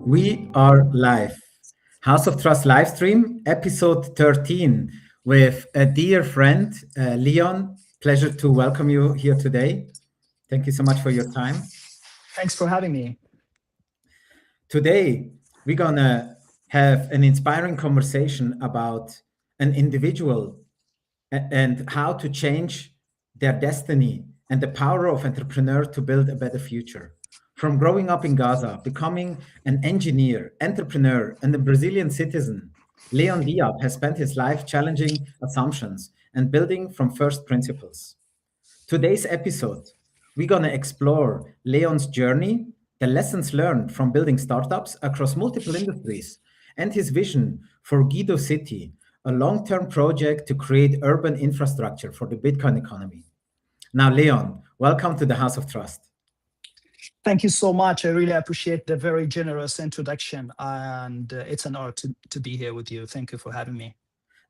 We are live. House of Trust live stream, episode 13, with a dear friend, Leon. Pleasure to welcome you here today. Thank you so much for your time. Thanks for having me. Today, we're gonna have an inspiring conversation about an individual and how to change their destiny and the power of entrepreneur to build a better future. From growing up in Gaza, becoming an engineer, entrepreneur, and a Brazilian citizen, Leon Diab has spent his life challenging assumptions and building from first principles. Today's episode, we're going to explore Leon's journey, the lessons learned from building startups across multiple industries, and his vision for GUIDO City, a long-term project to create urban infrastructure for the Bitcoin economy. Now, Leon, welcome to the House of Trust. Thank you so much. I really appreciate the very generous introduction, and it's an honor to be here with you. Thank you for having me.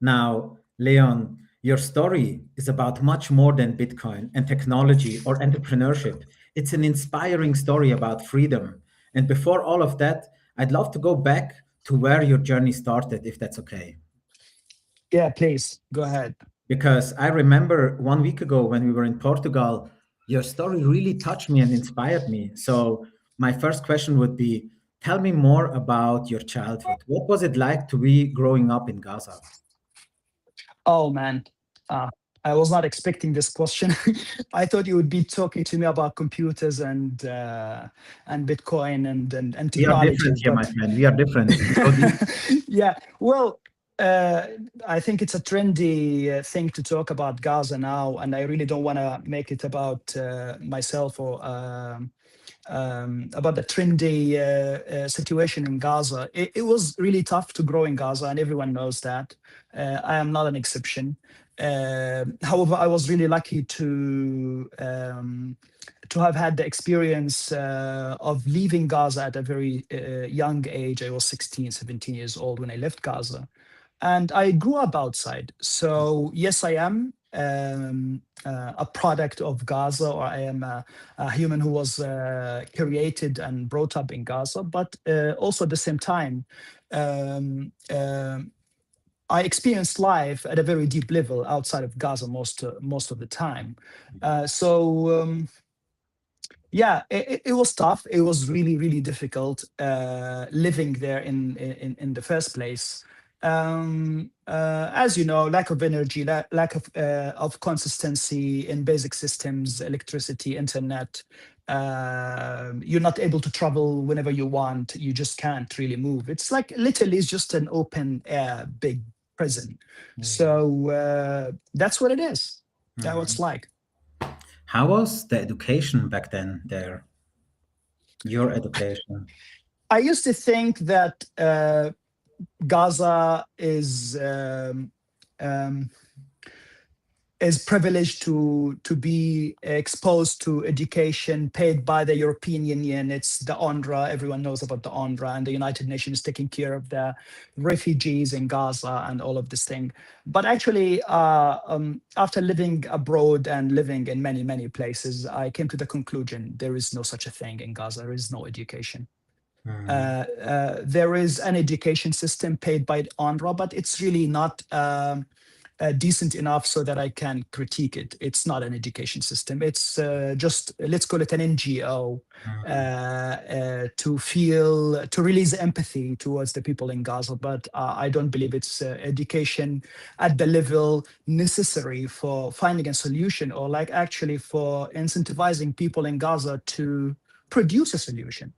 Now, Leon, your story is about much more than Bitcoin and technology or entrepreneurship. It's an inspiring story about freedom. And before all of that, I'd love to go back to where your journey started, if that's okay. Yeah, please, go ahead. Because I remember 1 week ago when we were in Portugal, your story really touched me and inspired me. So my first question would be, tell me more about your childhood. What was it like to be growing up in Gaza? Oh, man. I was not expecting this question. I thought you would be talking to me about computers and Bitcoin and technology. We are different here, my friend. We are different. Yeah, well, I think it's a trendy thing to talk about Gaza now, and I really don't want to make it about myself or about the trendy situation in Gaza. It was really tough to grow in Gaza, and everyone knows that. I am not an exception. However, I was really lucky to have had the experience of leaving Gaza at a very young age. I was 16, 17 years old when I left Gaza. And I grew up outside. So yes, I am a product of Gaza, or I am a human who was created and brought up in Gaza. But also at the same time, I experienced life at a very deep level outside of Gaza most of the time. Yeah, it was tough. It was really, really difficult living there in the first place. As you know, lack of energy, lack of consistency in basic systems, electricity, internet. You're not able to travel whenever you want. You just can't really move. It's like literally it's just an open air big prison. So that's what it is. That's what it's like. How was the education back then there? Your education? I used to think that Gaza is privileged to be exposed to education paid by the European Union. It's the UNRWA. Everyone knows about the UNRWA, and the United Nations taking care of the refugees in Gaza and all of this thing. But actually, after living abroad and living in many, many places, I came to the conclusion there is no such a thing in Gaza. There is no education. There is an education system paid by UNRWA, but it's really not decent enough so that I can critique it. It's not an education system. It's just, let's call it an NGO to release empathy towards the people in Gaza. But I don't believe it's education at the level necessary for finding a solution, or like actually for incentivizing people in Gaza to produce a solution.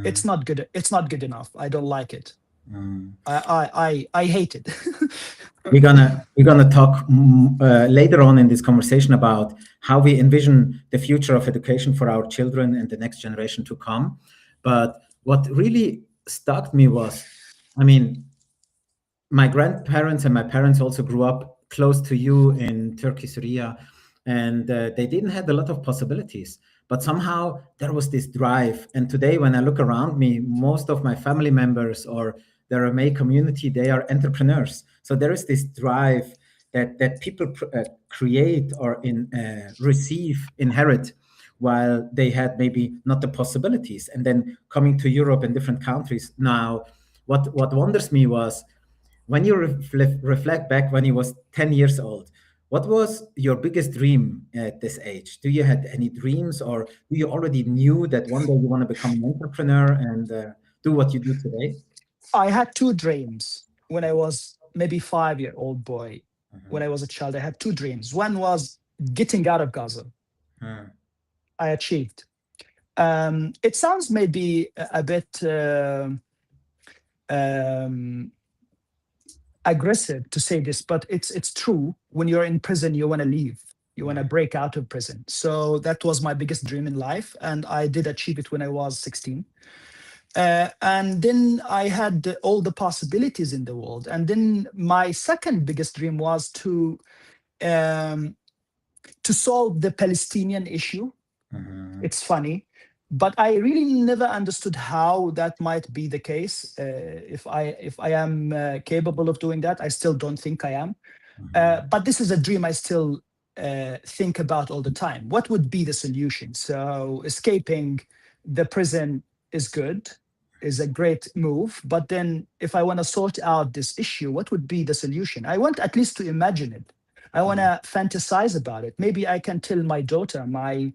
It's not good. It's not good enough. I don't like it. I hate it. We're gonna talk later on in this conversation about how we envision the future of education for our children and the next generation to come. But what really stuck me was, I mean, my grandparents and my parents also grew up close to you in Turkey, Syria, and they didn't have a lot of possibilities. But somehow there was this drive. And today, when I look around me, most of my family members or the Ramey community, they are entrepreneurs. So there is this drive that people create or inherit while they had maybe not the possibilities. And then coming to Europe and different countries now, what wonders me was when you reflect back when you was 10 years old, what was your biggest dream at this age? Do you had any dreams, or do you already knew that one day you want to become an entrepreneur and do what you do today? I had two dreams when I was maybe 5-year-old boy. When I was a child, I had two dreams. One was getting out of Gaza. I achieved. It sounds maybe a bit aggressive to say this, but it's true. When you're in prison, you want to leave. You want to break out of prison. So that was my biggest dream in life, and I did achieve it when I was 16. And then I had all the possibilities in the world. And then my second biggest dream was to solve the Palestinian issue. It's funny, but I really never understood how that might be the case. If I am capable of doing that, I still don't think I am. But this is a dream I still think about all the time. What would be the solution? So escaping the prison is good, is a great move. But then if I want to sort out this issue, what would be the solution? I want at least to imagine it. I want to fantasize about it. Maybe I can tell my daughter, my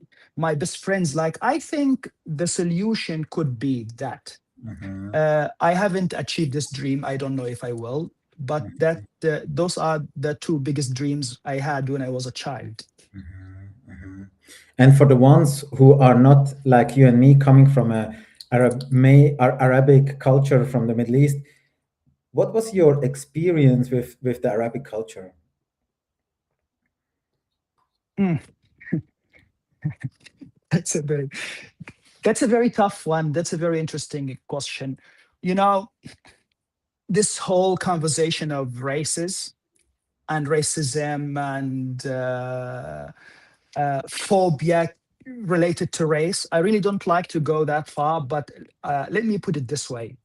best friends, like, I think the solution could be that. I haven't achieved this dream. I don't know if I will, but those are the two biggest dreams I had when I was a child. And for the ones who are not like you and me, coming from a Arabic culture from the Middle East, what was your experience with the Arabic culture? That's a very tough one. That's a very interesting question. You know, this whole conversation of races and racism and phobia related to race, I really don't like to go that far, but let me put it this way.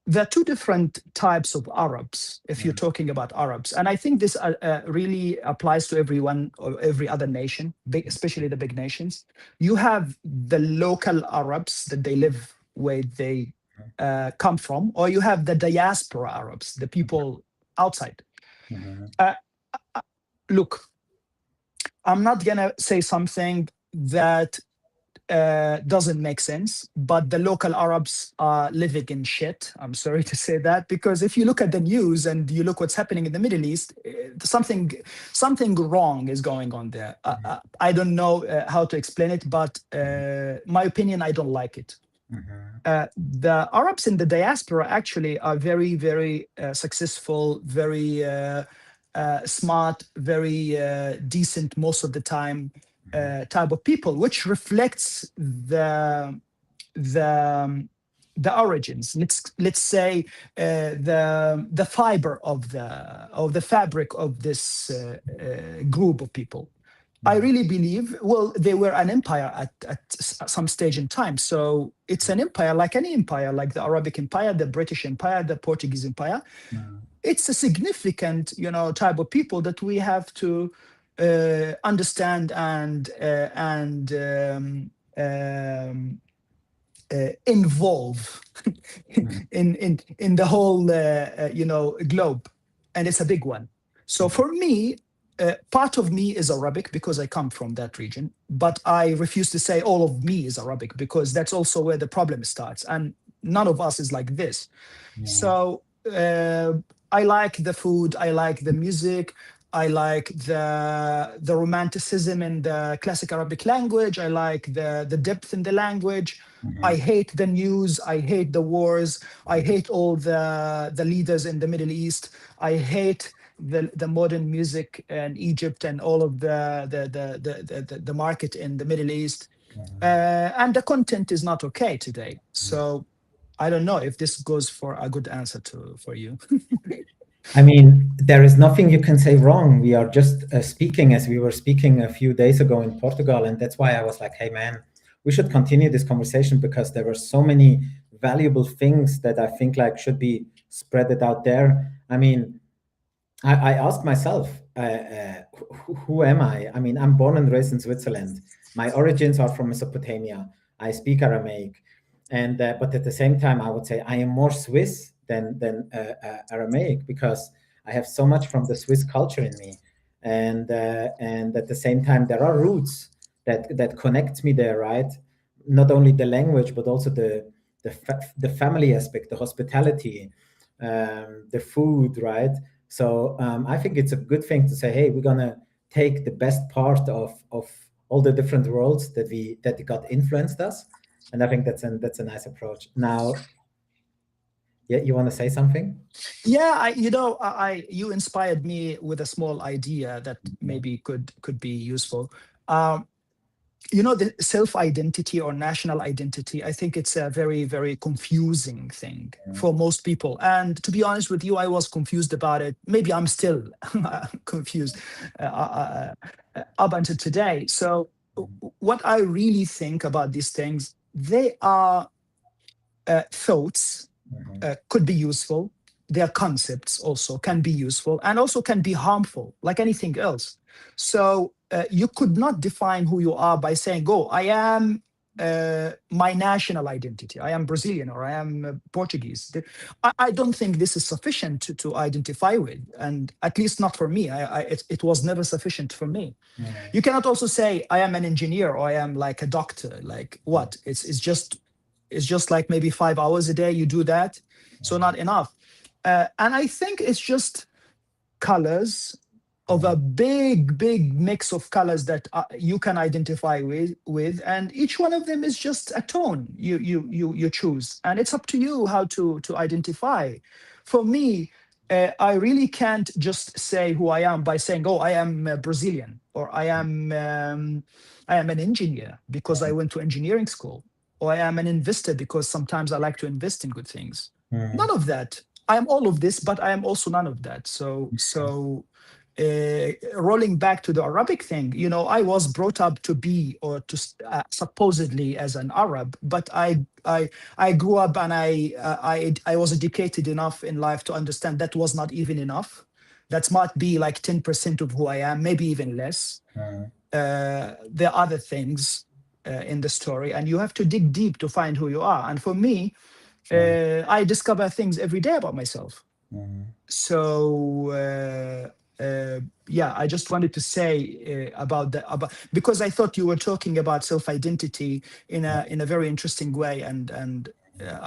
There are two different types of Arabs, if you're talking about Arabs. And I think this really applies to everyone or every other nation, especially the big nations. You have the local Arabs that they live where they come from, or you have the diaspora Arabs, the people outside. Look, I'm not going to say something that doesn't make sense, but the local Arabs are living in shit. I'm sorry to say that, because if you look at the news and you look what's happening in the Middle East, something wrong is going on there. I don't know how to explain it, but my opinion, I don't like it. The Arabs in the diaspora actually are very, very successful, very smart, very decent most of the time. Type of people, which reflects the origins. Let's say the fiber of the fabric of this group of people. I really believe, well, they were an empire at some stage in time. So it's an empire like any empire, like the Arabic Empire, the British Empire, the Portuguese Empire. It's a significant, type of people that we have to understand and involve in the whole globe, and it's a big one. So for me, part of me is Arabic because I come from that region, but I refuse to say all of me is Arabic, because that's also where the problem starts, and none of us is like this. So I like the food, I like the music, I like the romanticism in the classic Arabic language. I like the depth in the language. I hate the news. I hate the wars. I hate all the leaders in the Middle East. I hate the modern music in Egypt and all of the market in the Middle East. And the content is not okay today. So I don't know if this goes for a good answer for you. I mean, there is nothing you can say wrong. We are just speaking as we were speaking a few days ago in Portugal. And that's why I was like, hey, man, we should continue this conversation, because there were so many valuable things that I think like should be spreaded out there. I mean, I ask myself, who am I? I mean, I'm born and raised in Switzerland. My origins are from Mesopotamia. I speak Aramaic, and but at the same time, I would say I am more Swiss than Aramaic, because I have so much from the Swiss culture in me, and at the same time, there are roots that connect me there, right? Not only the language, but also the family aspect, the hospitality, the food, right? So I think it's a good thing to say, hey, we're gonna take the best part of all the different worlds that got influenced us, and I think that's a nice approach. Now, yeah, you want to say something? Yeah, you inspired me with a small idea that Yeah. maybe could be useful. Um, the self-identity or national identity, I think it's a very, very confusing thing for most people. And to be honest with you, I was confused about it. Maybe I'm still confused up until today. So what I really think about these things, they are thoughts, Mhm. could be useful. Their concepts also can be useful and also can be harmful, like anything else. So you could not define who you are by saying, "Oh, I am my national identity. I am Brazilian or I am Portuguese." I don't think this is sufficient to identify with, and at least not for me. It was never sufficient for me. You cannot also say I am an engineer or I am like a doctor. Like what? It's just like maybe 5 hours a day you do that, so not enough. And I think it's just colors of a big mix of colors that you can identify with, and each one of them is just a tone you choose, and it's up to you how to identify. For me, I really can't just say who I am by saying, "Oh, I am Brazilian," or I am an engineer because I went to engineering school, or I am an investor because sometimes I like to invest in good things. None Mhm. of that. I am all of this, but I am also none of that. Rolling back to the Arabic thing, I was brought up to be or to supposedly as an Arab, but I grew up and I was educated enough in life to understand that was not even enough. That might be like 10% of who I am, maybe even less. Mhm. There are other things in the story, and you have to dig deep to find who you are. And for me, Mhm. I discover things every day about myself. Mhm. So yeah, I just wanted to say about because I thought you were talking about self-identity in a very interesting way, and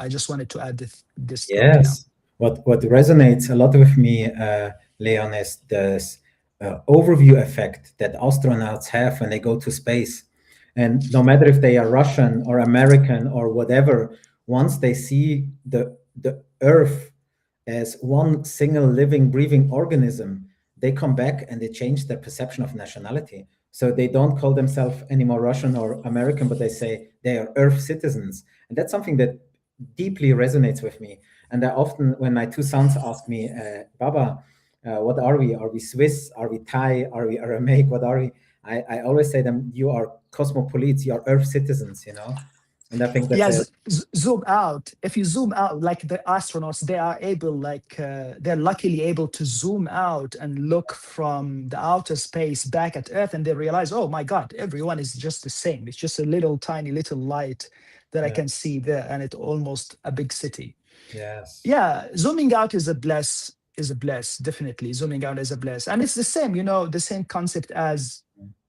I just wanted to add this thought. Yeah. Yes. What resonates a lot with me, Leon, is this overview effect that astronauts have when they go to space. And no matter if they are Russian or American or whatever, once they see the Earth as one single living, breathing organism, they come back and they change their perception of nationality. So they don't call themselves anymore Russian or American, but they say they are Earth citizens. And that's something that deeply resonates with me. And I often, when my two sons ask me, Baba, what are we? Are we Swiss? Are we Thai? Are we Aramaic? What are we? I always say them, you are cosmopolites, you are Earth citizens, And I think that's a Yes, zoom out. If you zoom out, like the astronauts, they are able, like they're luckily able to zoom out and look from the outer space back at Earth, and they realize, oh my God, everyone is just the same. It's just a little tiny little light that I yeah, can see there, and it's almost a big city. yes. Yeah, zooming out is a bless. Is a bless, definitely. Zooming out is a bless, and it's the same. The same concept as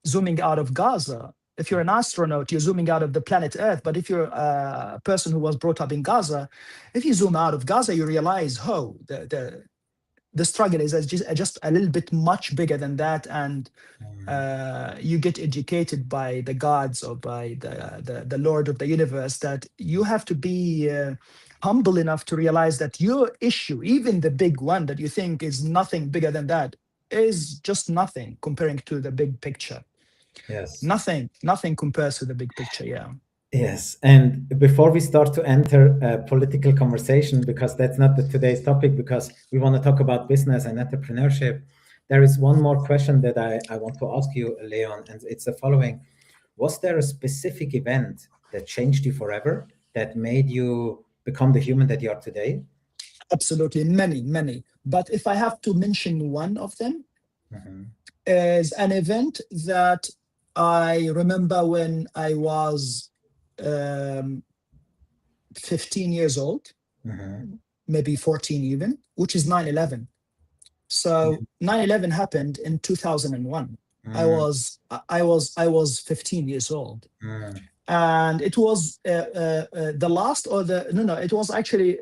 zooming out of Gaza. If you're an astronaut, you're zooming out of the planet Earth. But if you're a person who was brought up in Gaza, if you zoom out of Gaza, you realize, oh, the struggle is just a little bit much bigger than that, and you get educated by the gods or by the Lord of the universe that you have to be humble enough to realize that your issue, even the big one that you think is nothing bigger than that, is just nothing comparing to the big picture. Yes. Nothing compares to the big picture. Yeah. Yes, and before we start to enter a political conversation, because that's not today's topic, because we want to talk about business and entrepreneurship, there is one more question that I want to ask you, Leon, and it's the following. Was there a specific event that changed you forever, that made you become the human that you are today? Absolutely, many, many. But if I have to mention one of them, Mhm, is an event that I remember when I was um, 15 years old, mhm, maybe 14 even, which is 9/11. So 9/11 happened in 2001. mm, I was 15 years old, mm, and it was the last, or the no no it was actually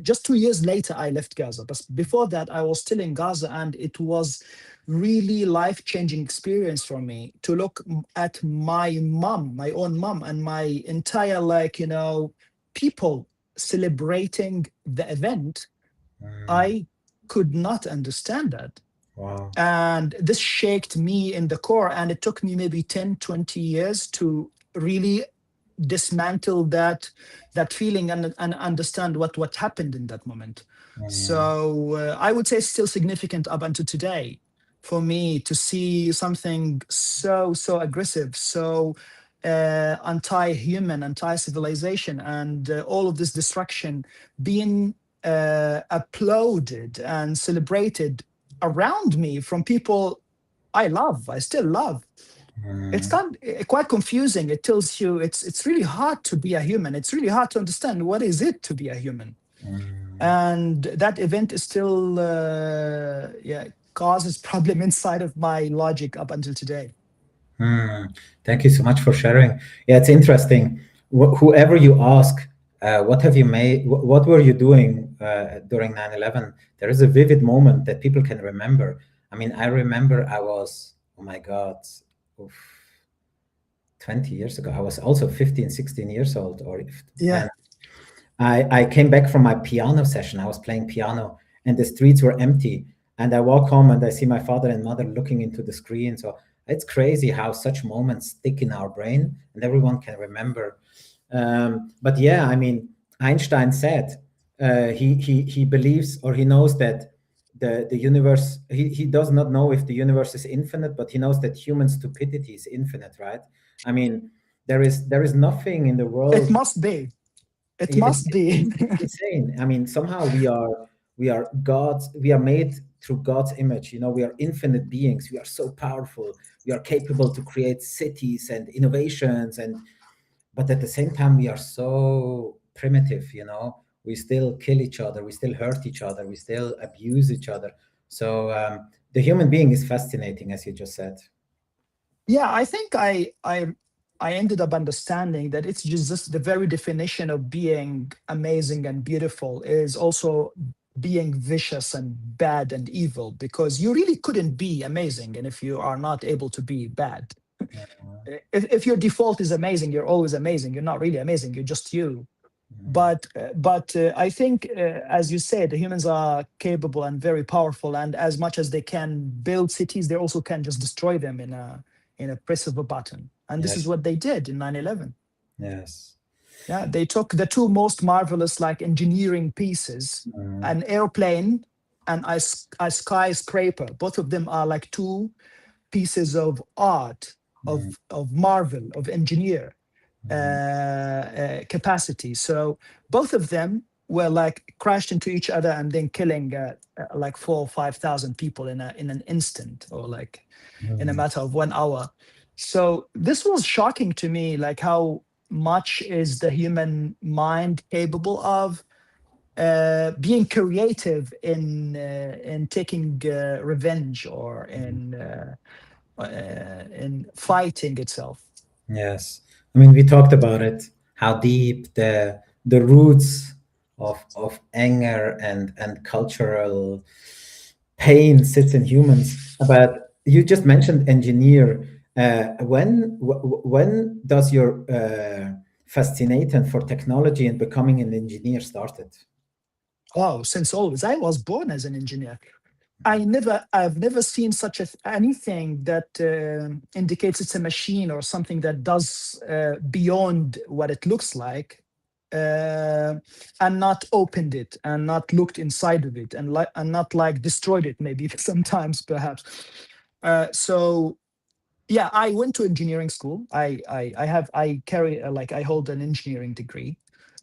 just 2 years later I left Gaza. But before that I was still in Gaza, and it was really life-changing experience for me to look at my mom, my own mom, and my entire, like, people celebrating the event. mm. I could not understand that, Wow. and this shaked me in the core, and it took me maybe 10, 20 years to really dismantle that feeling, and understand what happened in that moment. Mm, So I would say it's still significant up until today for me to see something so aggressive, so anti-human, anti-civilization, and all of this destruction being applauded and celebrated around me from people I still love. It's mm, quite confusing. It tells you it's really hard to be a human. It's really hard to understand what is it to be a human. mm. And that event is still, yeah, causes problem inside of my logic up until today. Hmm. Thank you so much for sharing. Yeah, it's interesting. Whoever you ask, what have you made? What were you doing during 9/11? There is a vivid moment that people can remember. I mean, I remember I was, oh my God, oof, 20 years ago. I was also 15, 16 years old, Yeah. and I came back from my piano session. I was playing piano, and the streets were empty. And I walk home and I see my father and mother looking into the screen. So it's crazy how such moments stick in our brain, and everyone can remember. But yeah, I mean, Einstein said he believes, or he knows that the universe. He does not know if the universe is infinite, but he knows that human stupidity is infinite, right? I mean, there is nothing in the It world. must be. It Yeah, must be. it's insane. I mean, somehow we are gods. We are made through God's image. We are infinite beings. We are so powerful. We are capable to create cities and innovations, but at the same time, we are so primitive. We still kill each other. We still hurt each other. We still abuse each other. So the human being is fascinating, as you just said. Yeah, I think I ended up understanding that it's just the very definition of being amazing and beautiful is also being vicious and bad and evil, because you really couldn't be amazing, and if you are not able to be bad. If your default is amazing, you're always amazing. You're not really amazing. You're just you. Mhm. But I think, as you said, the humans are capable and very powerful, and as much as they can build cities, they also can just destroy them in a press of a button. And this is Yes. what they did in 9/11. Yes. Yeah, they took the two most marvelous, like, engineering pieces, Mm, an airplane and a skyscraper. Both of them are like two pieces of art, mm, of marvel, of engineer mm, capacity. So both of them were like crashed into each other and then killing like 4 or 5 thousand people in an instant, or like in a mm. matter of 1 hour. So this was shocking to me, like how much is the human mind capable of being creative in taking revenge, or in fighting itself. Yes. I mean, we talked about it, how deep the roots of anger and cultural pain sits in humans. But you just mentioned engineer. When does your fascination for technology and becoming an engineer started? Wow, since always. I was born as an engineer. I've never seen such anything that indicates it's a machine or something that does beyond what it looks like, uh, and not opened it and not looked inside of it, and not like destroyed it maybe sometimes perhaps. So yeah, I went to engineering school. I carry like I hold an engineering degree,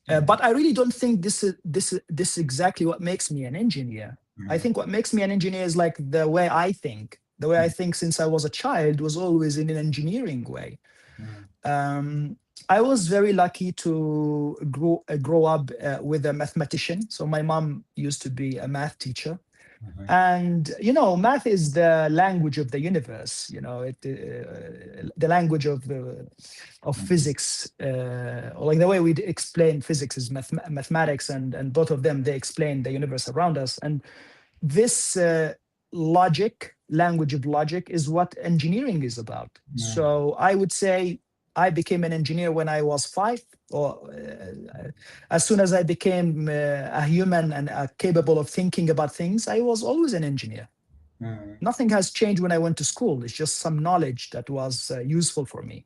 But I really don't think this is exactly what makes me an engineer. I think what makes me an engineer is like the way I think. The way I think since I was a child was always in an engineering way. I was very lucky to grow up with a mathematician. So my mom used to be a math teacher. And math is the language of the universe. The language of physics, or like the way we explain physics is mathematics, and both of them, they explain the universe around us. And this language of logic is what engineering is about. So I would say I became an engineer when I was 5, or as soon as I became a human and capable of thinking about things, I was always an engineer. Nothing has changed when I went to school. It's just some knowledge that was useful for me.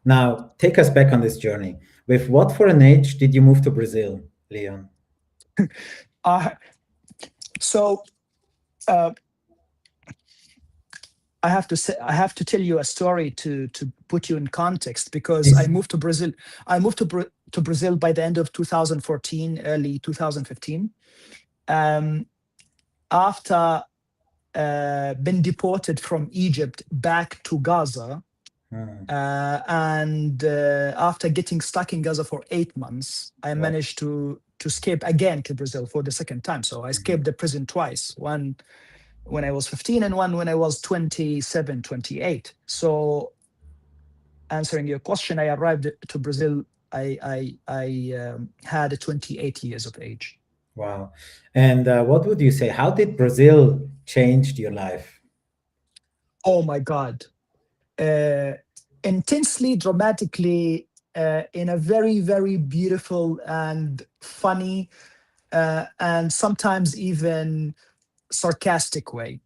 Now, take us back on this journey. With what foreign age did you move to Brazil, Leon? I have to tell you a story to put you in context, because I moved to Brazil. I moved to Brazil by the end of 2014, early 2015. After been deported from Egypt back to Gaza, and after getting stuck in Gaza for 8 months, I managed to escape again to Brazil for the second time. So I escaped the prison twice. One when I was 15 and one when I was 27, 28. So answering your question, I arrived to Brazil. I had 28 years of age. Wow. And what would you say? How did Brazil change your life? Oh my God. Intensely, dramatically, in a very, very beautiful and funny, and sometimes even sarcastic way.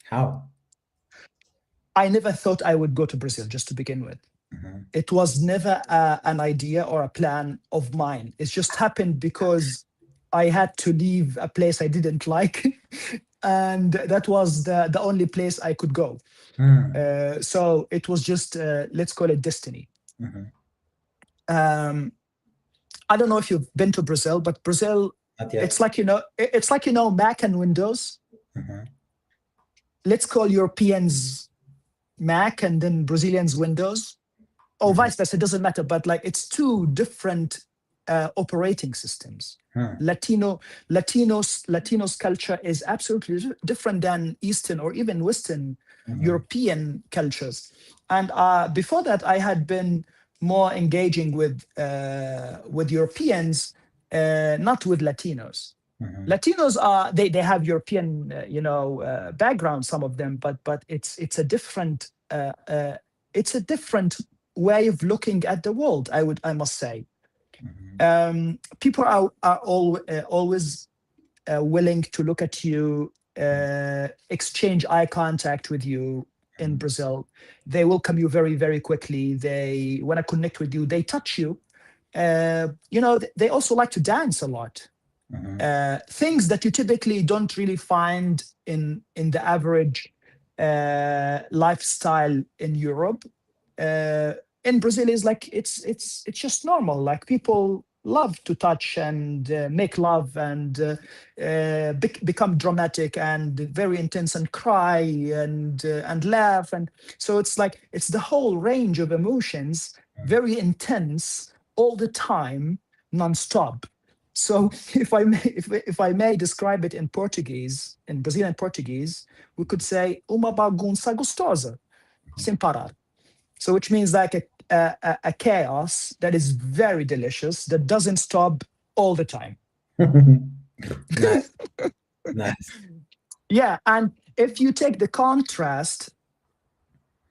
How? I never thought I would go to Brazil, just to begin with. It was never an idea or a plan of mine. It just happened because I had to leave a place I didn't like, and that was the only place I could go. So it was just, let's call it destiny. I don't know if you've been to Brazil, but Brazil, it's like, Mac and Windows. Let's call Europeans Mac and then Brazilians Windows, or vice versa. It doesn't matter, but like it's two different operating systems. Latinos culture is absolutely different than Eastern or even Western European cultures. And before that, I had been more engaging with Europeans, not with Latinos. Latinos are they have European background, some of them, but it's a different way of looking at the world. I must say. People are always willing to look at you, exchange eye contact with you. In Brazil, they welcome you very, very quickly. They want to connect with you. They touch you. They also like to dance a lot. Things that you typically don't really find in the average lifestyle in Europe. In Brazil is like it's just normal. Like people love to touch and make love and become dramatic and very intense and cry and laugh, and so it's like it's the whole range of emotions, very intense all the time, non-stop. So if I may describe it in Portuguese, in Brazilian Portuguese, we could say uma bagunça gostosa, sem parar. So which means like a chaos that is very delicious, that doesn't stop all the time. Nice. Nice. Yeah, and if you take the contrast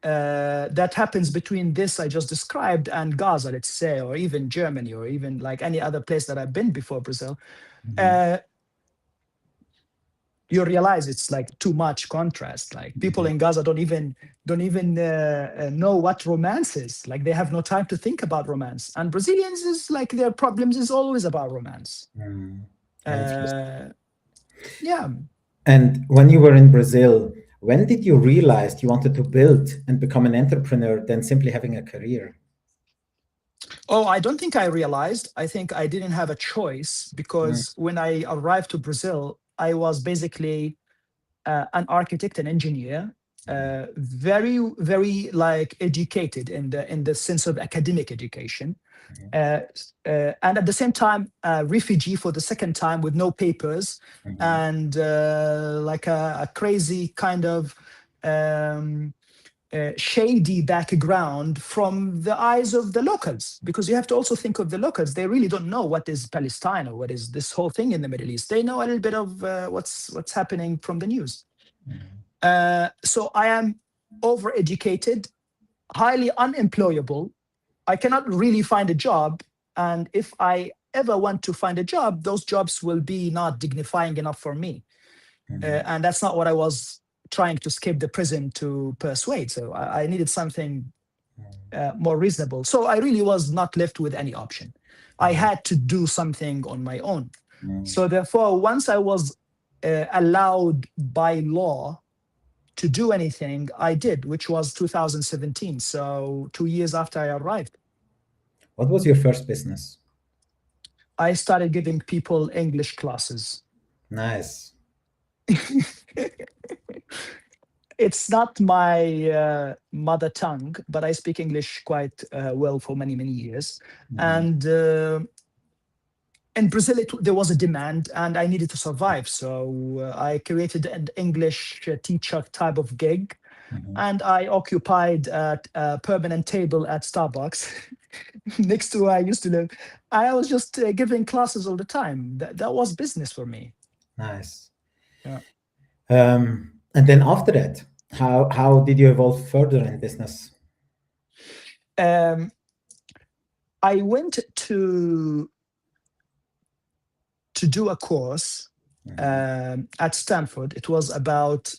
that happens between this I just described and Gaza, let's say, or even Germany, or even like any other place that I've been before Brazil, you realize it's like too much contrast. Like people in Gaza don't even know what romance is. Like they have no time to think about romance. And Brazilians is like their problems is always about romance. Yeah. And when you were in Brazil, when did you realize you wanted to build and become an entrepreneur than simply having a career? Oh, I don't think I realized. I think I didn't have a choice, Mm, because when I arrived to Brazil, I was basically an architect and engineer, very, very like educated in the sense of academic education, mhm, and at the same time, a refugee for the second time with no papers, mhm, and like a crazy kind of um, shady background from the eyes of the locals, because you have to also think of the locals. They really don't know what is Palestine or what is this whole thing in the Middle East. They know a little bit of what's happening from the news. mhm, So I am overeducated, highly unemployable. I cannot really find a job. And if I ever want to find a job, those jobs will be not dignifying enough for me. mhm, And that's not what I was trying to escape the prison to persuade. So I needed something more reasonable. So I really was not left with any option. I mhm, had to do something on my own. mhm. So therefore, once I was allowed by law to do anything, I did, which was 2017. So 2 years after I arrived, What was your first business? I started giving people English classes. Nice. It's not my mother tongue, but I speak English quite well for many, many years. Mhm, And in Brazil, there was a demand and I needed to survive. So I created an English teacher type of gig, mhm. and I occupied a permanent table at Starbucks next to where I used to live. I was just giving classes all the time. That was business for me. Nice. Yeah. And then after that, how did you evolve further in business? Um, I went to do a course Mhm, at Stanford. It was about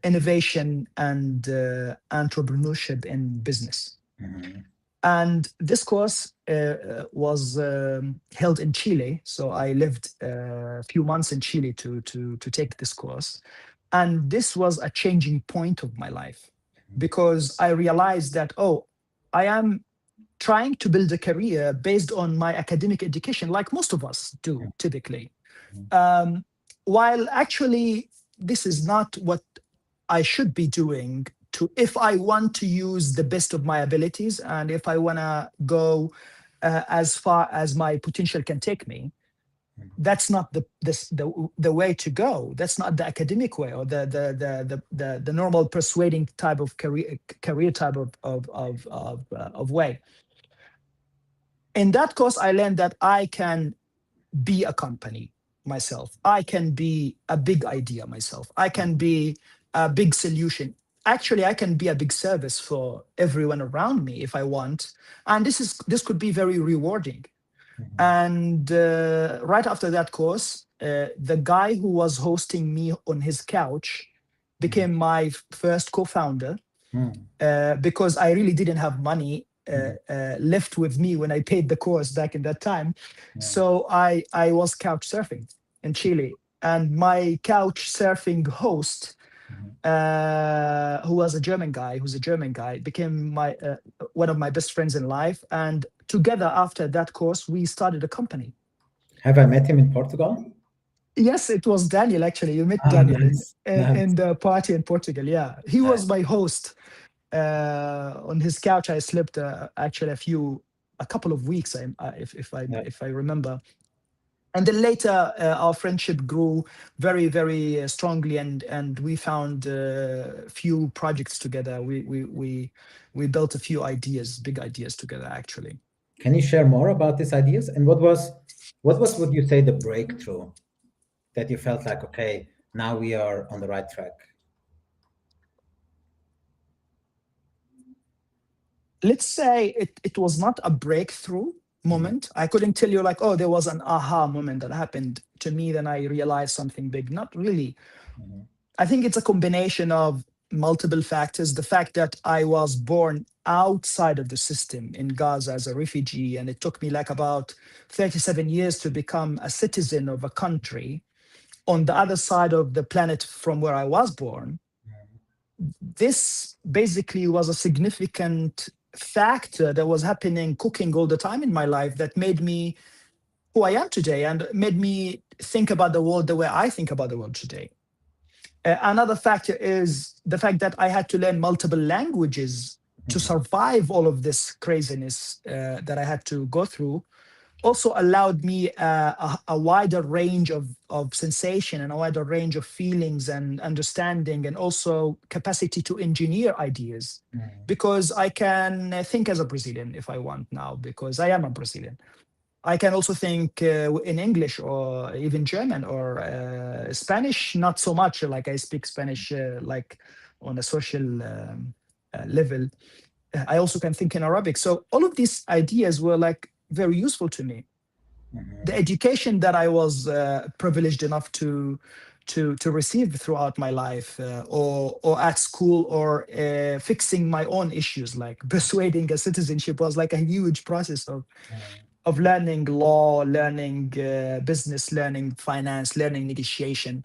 innovation and entrepreneurship in business. mhm, And this course was held in Chile. So I lived a few months in Chile to take this course. And this was a changing point of my life, because I realized that, oh, I am trying to build a career based on my academic education, like most of us do mhm, typically. mhm, Um, while actually, this is not what I should be doing to, if I want to use the best of my abilities and if I want to go as far as my potential can take me. mhm. That's not the way to go. That's not the academic way, or the normal persuading type of career type of way. In that course, I learned that I can be a company myself. I can be a big idea myself. I can be a big solution. Actually, I can be a big service for everyone around me if I want. And this could be very rewarding. Mhm, And right after that course, the guy who was hosting me on his couch mhm, became my first co-founder, mhm, because I really didn't have money mhm, left with me when I paid the course back in that time. yeah, So I was couch surfing in Chile, and my couch surfing host, mhm. who was a German guy, who's a German guy, became my one of my best friends in life. And together after that course, we started a company. Have I met him in Portugal? Yes, it was Daniel. Actually, you met Oh, Daniel nice, in nice, the party in Portugal. Yeah, he nice. was my host. On his couch, I slept actually a couple of weeks, Yeah. if I remember. And then later, our friendship grew very, very strongly, and we found a few projects together. We built a few ideas, big ideas together, actually. Can you share more about these ideas? And what was would you say the breakthrough that you felt like, okay, now we are on the right track? Let's say it was not a breakthrough Mhm, moment. I couldn't tell you like, oh, there was an aha moment that happened to me, then I realized something big. Not really. mhm, I think it's a combination of multiple factors. The fact that I was born outside of the system in Gaza as a refugee, and it took me like about 37 years to become a citizen of a country on the other side of the planet from where I was born. mhm, This basically was a significant factor that was happening, cooking all the time in my life, that made me who I am today and made me think about the world the way I think about the world today. Another factor is the fact that I had to learn multiple languages to survive all of this craziness that I had to go through. Also allowed me a wider range of sensation and a wider range of feelings and understanding, and also capacity to engineer ideas, because I can think as a Brazilian if I want now, because I am a Brazilian. I can also think in English or even German or Spanish, not so much. Like I speak Spanish like on a social level. I also can think in Arabic. So all of these ideas were like very useful to me. The education that I was privileged enough to receive throughout my life, or at school, or fixing my own issues, like persuading a citizenship, was like a huge process of learning law, learning business, learning finance, learning negotiation.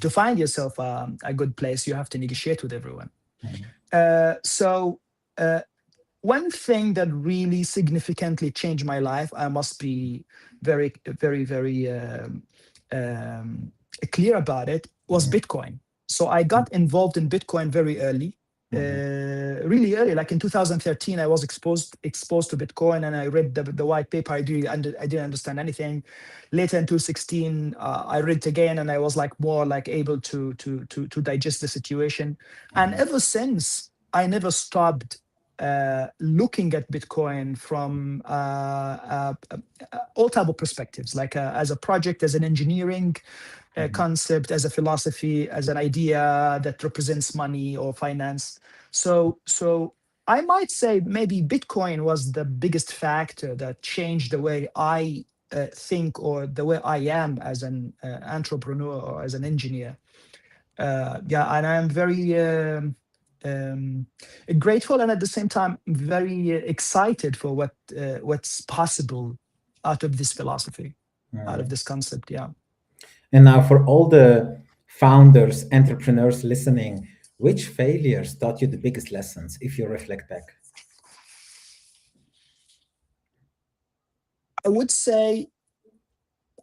To find yourself a good place, you have to negotiate with everyone. So one thing that really significantly changed my life, I must be very, very, very clear about it, was Bitcoin. So I got involved in Bitcoin very early, really early. Like in 2013, I was exposed to Bitcoin, and I read the white paper. I didn't understand anything. Later in 2016, I read it again, and I was like more like able to digest the situation. And ever since, I never stopped looking at Bitcoin from all type of perspectives, like as a project, as an engineering concept, as a philosophy, as an idea that represents money or finance. So I might say maybe Bitcoin was the biggest factor that changed the way I think, or the way I am as an entrepreneur or as an engineer. Yeah, and I'm very grateful, and at the same time very excited for what's possible out of this philosophy, out of this concept. Yeah. And now, for all the founders, entrepreneurs listening, which failures taught you the biggest lessons if you reflect back? I would say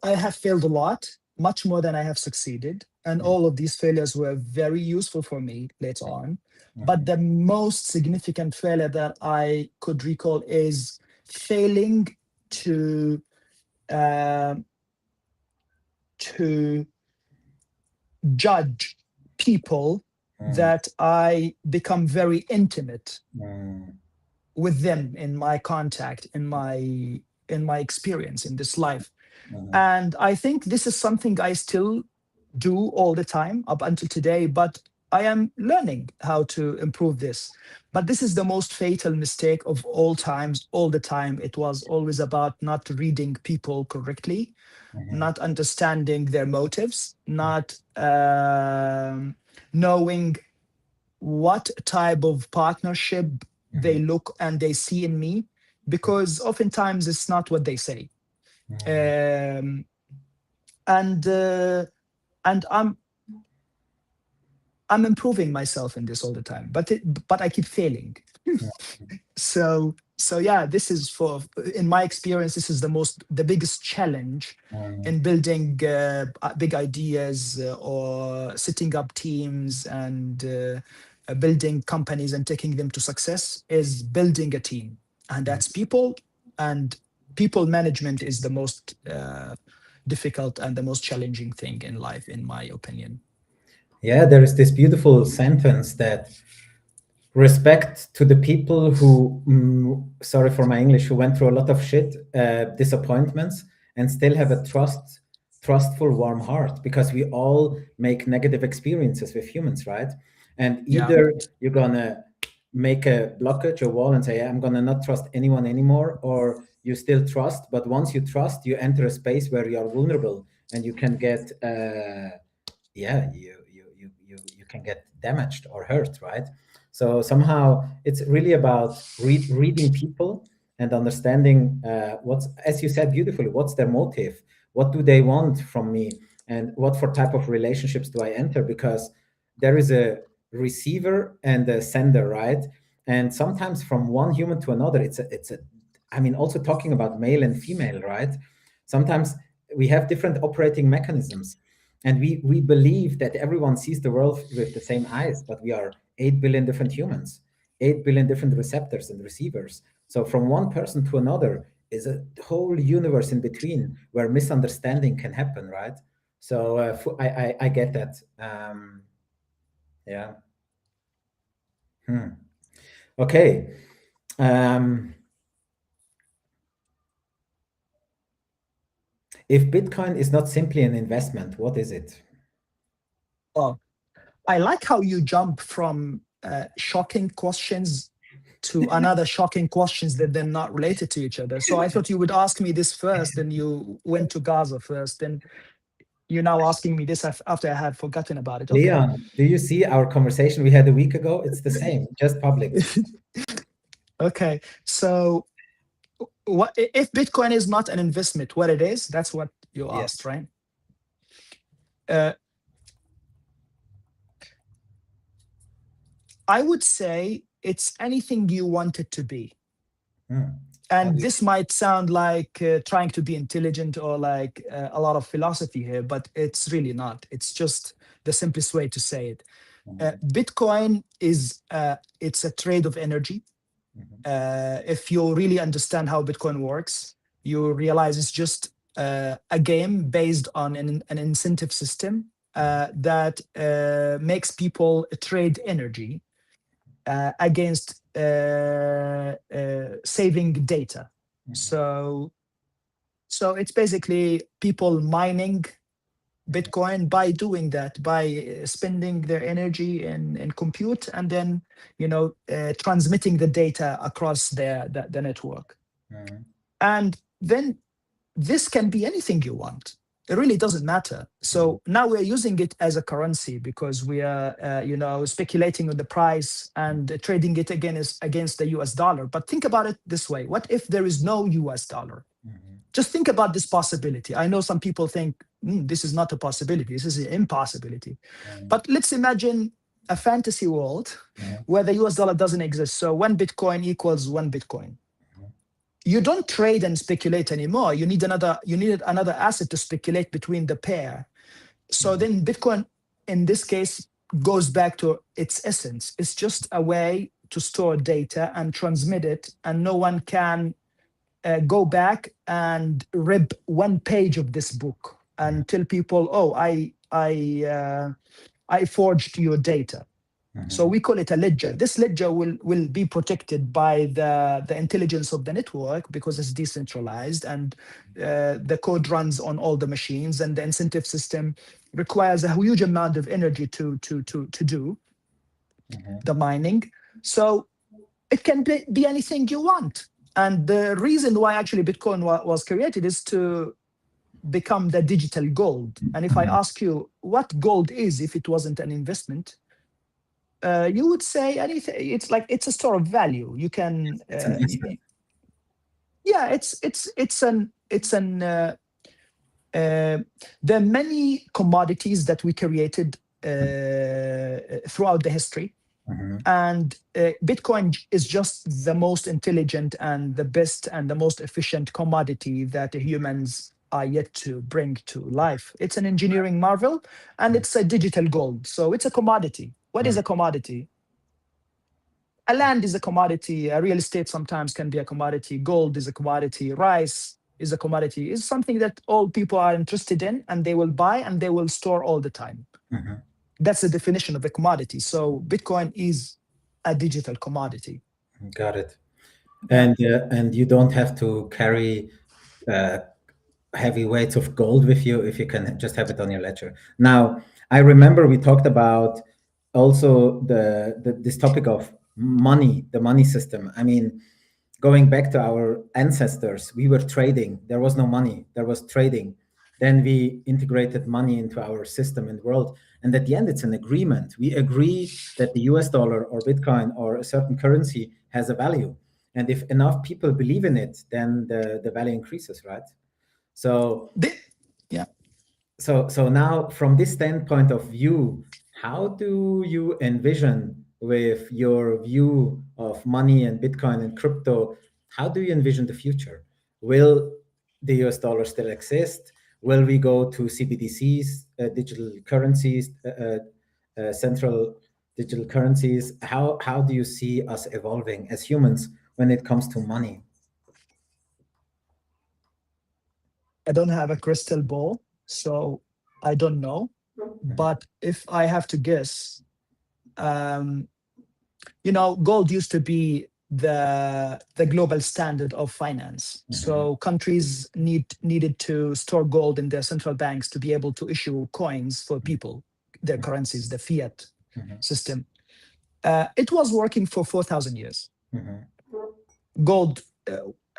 I have failed a lot, much more than I have succeeded. And all of these failures were very useful for me later on. But the most significant failure that I could recall is failing to uh, to judge people that I become very intimate with them in my contact, in my experience in this life. And I think this is something I still do all the time up until today, but I am learning how to improve this. But this is the most fatal mistake of all times, all the time. It was always about not reading people correctly, not understanding their motives, not knowing what type of partnership they look and they see in me, because oftentimes it's not what they say. Um, and I'm improving myself in this all the time, but I keep failing. So yeah, this is in my experience, this is the biggest challenge in building big ideas, or setting up teams, and building companies and taking them to success, is building a team, and that's people. And people management is the most difficult and the most challenging thing in life, in my opinion. Yeah, there is this beautiful sentence that respect to the people who, sorry for my English, who went through a lot of shit, disappointments, and still have a trustful, warm heart, because we all make negative experiences with humans, right? And either you're gonna make a blockage, a wall, and say, I'm gonna not trust anyone anymore, or you still trust, but once you trust, you enter a space where you are vulnerable, and you can get, you can get damaged or hurt, right? So somehow it's really about reading people and understanding what's, as you said beautifully, what's their motive, what do they want from me, and what for type of relationships do I enter, because there is a receiver and a sender, right? And sometimes from one human to another, I mean, also talking about male and female, right? Sometimes we have different operating mechanisms, and we believe that everyone sees the world with the same eyes, but we are 8 billion different humans, 8 billion different receptors and receivers. So from one person to another is a whole universe in between where misunderstanding can happen, right? So I get that. Yeah. Okay. If Bitcoin is not simply an investment, what is it? Oh, I like how you jump from shocking questions to another shocking questions that they're not related to each other. So I thought you would ask me this first, then you went to Gaza first, then you're now asking me this after I had forgotten about it. Okay. Leon, do you see our conversation we had a week ago? It's the same, just public. Okay. So what if Bitcoin is not an investment, what it is? That's what you asked, right? I would say it's anything you want it to be. And this might sound like trying to be intelligent or like a lot of philosophy here, but it's really not. It's just the simplest way to say it. Bitcoin is it's a trade of energy. If you really understand how Bitcoin works, you realize it's just a game based on an incentive system that makes people trade energy against saving data. So it's basically people mining Bitcoin by doing that, by spending their energy in compute and then, transmitting the data across the network. And then this can be anything you want. It really doesn't matter. So now we're using it as a currency because we are, speculating on the price and trading it against the US dollar. But think about it this way. What if there is no US dollar? Just think about this possibility. I know some people think this is not a possibility. This is an impossibility. But let's imagine a fantasy world where the US dollar doesn't exist. So 1 Bitcoin equals 1 Bitcoin. You don't trade and speculate anymore. You needed another asset to speculate between the pair. So then Bitcoin, in this case, goes back to its essence. It's just a way to store data and transmit it, and no one can go back and rip one page of this book and tell people, "Oh, I forged your data." So we call it a ledger. This ledger will be protected by the intelligence of the network because it's decentralized and the code runs on all the machines, and the incentive system requires a huge amount of energy to do the mining. So it can be anything you want. And the reason why actually Bitcoin was created is to become the digital gold. And if I ask you what gold is if it wasn't an investment, you would say anything. It's a store of value. You can, yeah. There are many commodities that we created throughout the history, and Bitcoin is just the most intelligent and the best and the most efficient commodity that humans are yet to bring to life. It's an engineering marvel, and it's a digital gold. So it's a commodity. What is a commodity? A land is a commodity. A real estate sometimes can be a commodity. Gold is a commodity. Rice is a commodity. It's something that all people are interested in, and they will buy and they will store all the time. That's the definition of a commodity. So Bitcoin is a digital commodity. Got it. And you don't have to carry heavy weights of gold with you if you can just have it on your ledger. Now, I remember we talked about also this topic of money, the money system. I mean, going back to our ancestors, we were trading. There was no money. There was trading. Then we integrated money into our system and world. And at the end, it's an agreement. We agree that the US dollar or Bitcoin or a certain currency has a value. And if enough people believe in it, then the value increases, right? So yeah. So now from this standpoint of view, how do you envision with your view of money and Bitcoin and crypto, how do you envision the future? Will the US dollar still exist? Will we go to CBDCs, digital currencies, central digital currencies? How do you see us evolving as humans when it comes to money? I don't have a crystal ball, so I don't know. But if I have to guess, um, gold used to be the global standard of finance. So countries needed to store gold in their central banks to be able to issue coins for people, their currencies, the fiat system. It was working for 4,000 years. Gold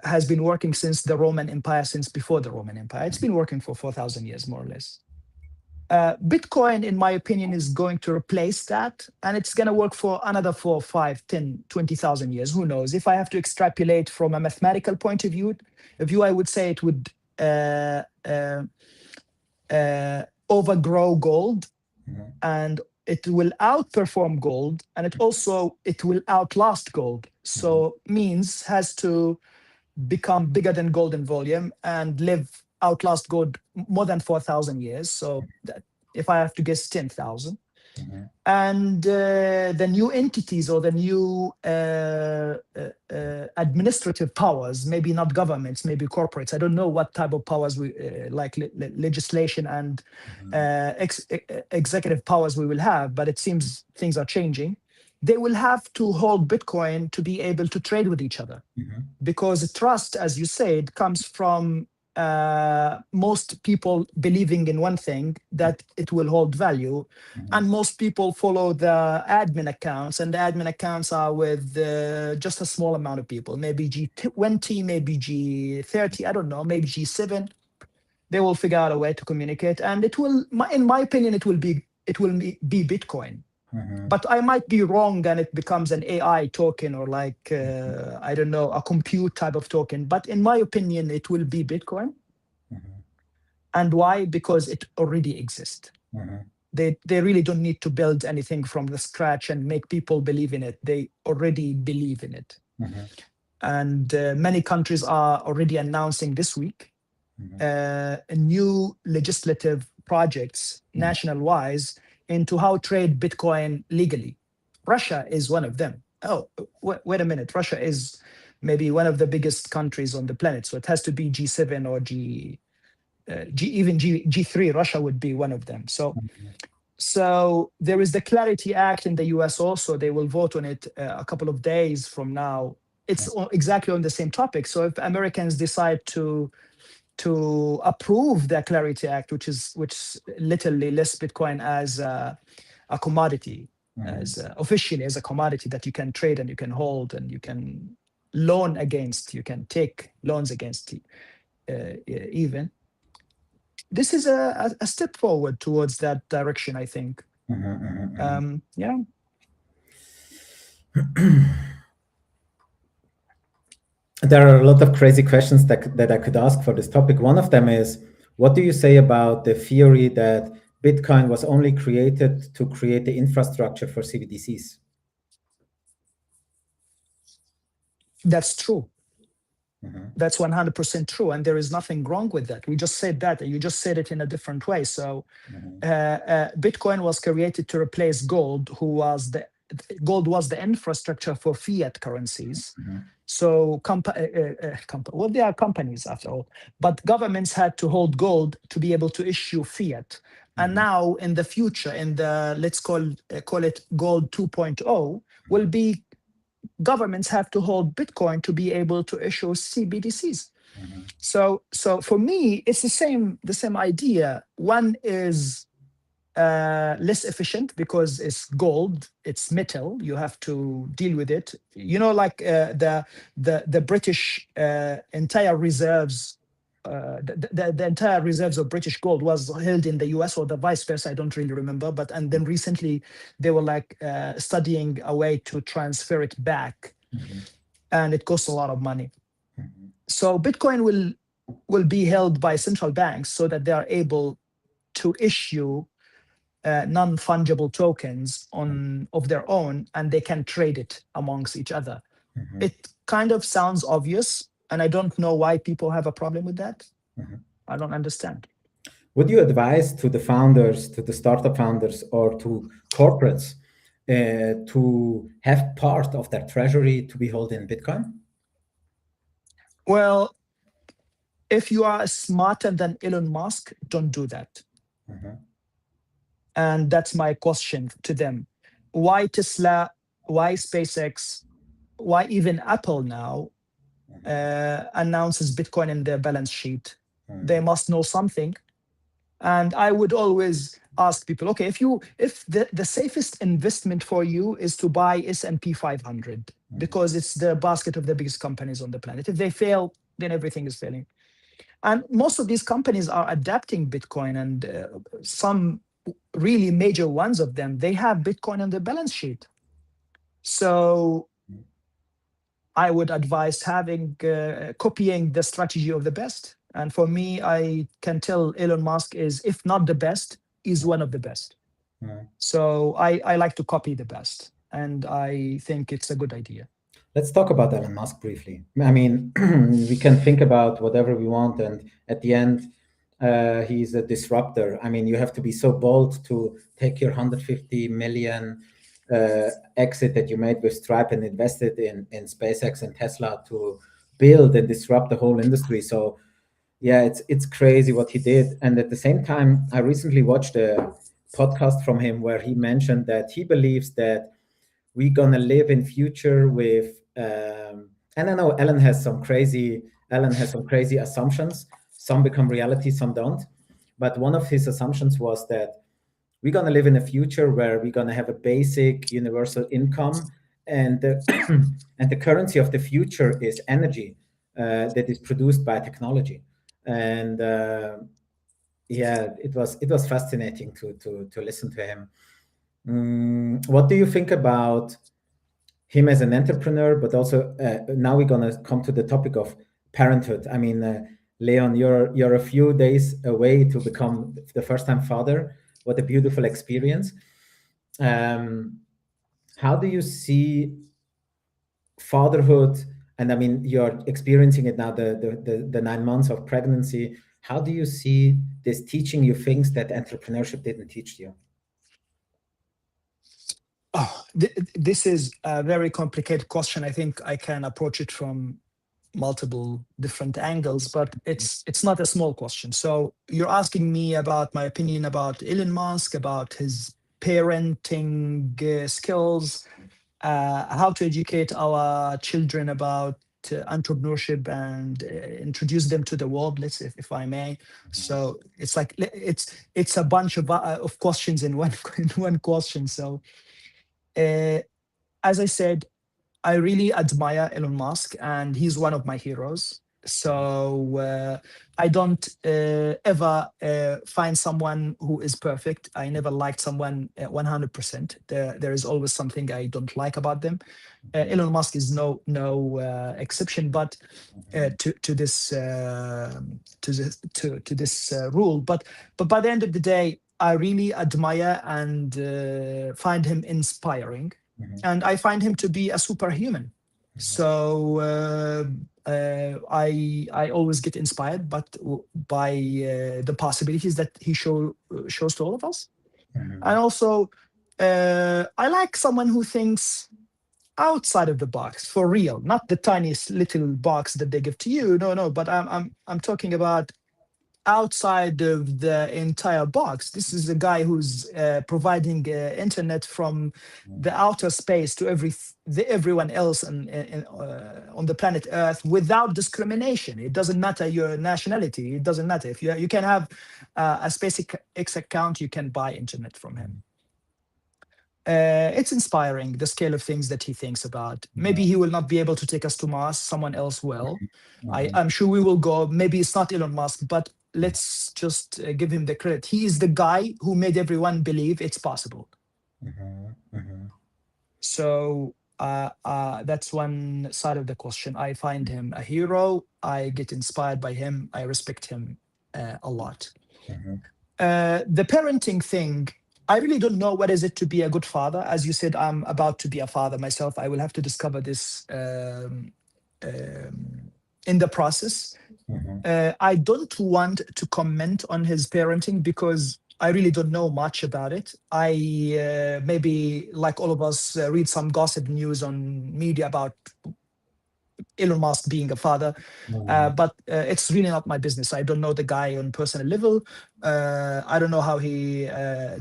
has been working since the Roman Empire, since before the Roman Empire. It's been working for 4,000 years, more or less. Bitcoin, in my opinion, is going to replace that, and it's going to work for another 4, 5, 10, 20,000 years. Who knows? If I have to extrapolate from a mathematical point of view, I would say it would overgrow gold, and it will outperform gold, and it will outlast gold. So means has to become bigger than gold in volume and outlast gold more than 4,000 years. So if I have to guess, 10,000. And the new entities or the new administrative powers, maybe not governments, maybe corporates. I don't know what type of powers we like legislation and executive powers we will have, but it seems things are changing. They will have to hold Bitcoin to be able to trade with each other, because trust, as you said, comes from most people believing in one thing, that it will hold value, and most people follow the admin accounts, and the admin accounts are with just a small amount of people, maybe G20, maybe G30, I don't know, maybe G7. They will figure out a way to communicate, and it will, in my opinion, it will be Bitcoin. But I might be wrong, and it becomes an AI token, or like, I don't know, a compute type of token. But in my opinion, it will be Bitcoin. And why? Because it already exists. They really don't need to build anything from the scratch and make people believe in it. They already believe in it. And many countries are already announcing this week new legislative projects national-wise into how trade Bitcoin legally. Russia is one of them. Oh, wait a minute. Russia is maybe one of the biggest countries on the planet. So it has to be G7 or even G3. Russia would be one of them. So there is the Clarity Act in the US also. They will vote on it a couple of days from now. It's exactly on the same topic. So if Americans decide to approve the Clarity Act, which literally lists Bitcoin as a commodity, as officially as a commodity that you can trade and you can hold and you can loan against, you can take loans against even. This is a step forward towards that direction, I think. Yeah. There are a lot of crazy questions that I could ask for this topic. One of them is, what do you say about the theory that Bitcoin was only created to create the infrastructure for CBDCs? That's true. That's 100% true. And there is nothing wrong with that. We just said that, and you just said it in a different way. So Bitcoin was created to replace gold, gold was the infrastructure for fiat currencies. So well, they are companies after all, but governments had to hold gold to be able to issue fiat. And now in the future, in the, let's call it gold 2.0, will be governments have to hold Bitcoin to be able to issue CBDCs. So for me, it's the same idea. One is less efficient because it's gold, it's metal. You have to deal with it. Like the British entire reserves. The entire reserves of British gold was held in the US, or the vice versa. I don't really remember. And then recently they were like studying a way to transfer it back, and it costs a lot of money. So Bitcoin will be held by central banks so that they are able to issue non-fungible tokens of their own, and they can trade it amongst each other. Mhm. It kind of sounds obvious, and I don't know why people have a problem with that. Mhm. I don't understand. Would you advise to the founders, to the startup founders, or to corporates to have part of their treasury to be held in Bitcoin? Well, if you are smarter than Elon Musk, don't do that. Mhm. And that's my question to them. Why Tesla? Why SpaceX? Why even Apple now announces Bitcoin in their balance sheet? They must know something. And I would always ask people, okay, if the safest investment for you is to buy S&P 500 because it's the basket of the biggest companies on the planet. If they fail, then everything is failing. And most of these companies are adapting Bitcoin, and some really major ones of them, they have Bitcoin on their balance sheet. So I would advise copying the strategy of the best. And for me, I can tell Elon Musk is, if not the best, is one of the best. Mhm. So I like to copy the best, and I think it's a good idea. Let's talk about Elon Musk briefly. I mean, we can think about whatever we want, and at the end, he's a disruptor. I mean, you have to be so bold to take your 150 million exit that you made with Stripe and invested in SpaceX and Tesla to build and disrupt the whole industry. So, yeah, it's crazy what he did. And at the same time, I recently watched a podcast from him where he mentioned that he believes that we're gonna live in future with and I know Alan has some crazy assumptions. Some become reality, some don't. But one of his assumptions was that we're gonna live in a future where we're gonna have a basic universal income, and the and the currency of the future is energy that is produced by technology. And yeah, it was fascinating to listen to him. What do you think about him as an entrepreneur, but also now we're gonna come to the topic of parenthood. I mean, Leon, you're a few days away to become the first-time father. What a beautiful experience! How do you see fatherhood? And I mean, you're experiencing it now, the 9 months of pregnancy. How do you see this teaching you things that entrepreneurship didn't teach you? Oh, this is a very complicated question. I think I can approach it from multiple different angles, but it's not a small question. So you're asking me about my opinion about Elon Musk, about his parenting skills, how to educate our children about entrepreneurship and introduce them to the world. Let's, if I may. So it's like it's a bunch of questions in one in one question. So as I said, I really admire Elon Musk, and he's one of my heroes. So I don't ever find someone who is perfect. I never liked someone 100%. There is always something I don't like about them. Elon Musk is no exception, but to this rule. But by the end of the day, I really admire and find him inspiring, and I find him to be a superhuman. So I always get inspired, but by the possibilities that he shows to all of us, and also I like someone who thinks outside of the box for real, not the tiniest little box that they give to you. No, but I'm talking about outside of the entire box. This is a guy who's providing internet from the outer space to everyone else on the planet Earth without discrimination. It doesn't matter your nationality. It doesn't matter if you can have a SpaceX account. You can buy internet from him. It's inspiring, the scale of things that he thinks about. Maybe he will not be able to take us to Mars. Someone else will. I'm sure we will go. Maybe it's not Elon Musk, but let's just give him the credit. He is the guy who made everyone believe it's possible. So that's one side of the question. I find him a hero. I get inspired by him. I respect him a lot. The parenting thing, I really don't know what is it to be a good father. As you said, I'm about to be a father myself. I will have to discover this in the process. I don't want to comment on his parenting because I really don't know much about it. I maybe, like all of us, read some gossip news on media about Elon Musk being a father, but it's really not my business. I don't know the guy on personal level. I don't know how he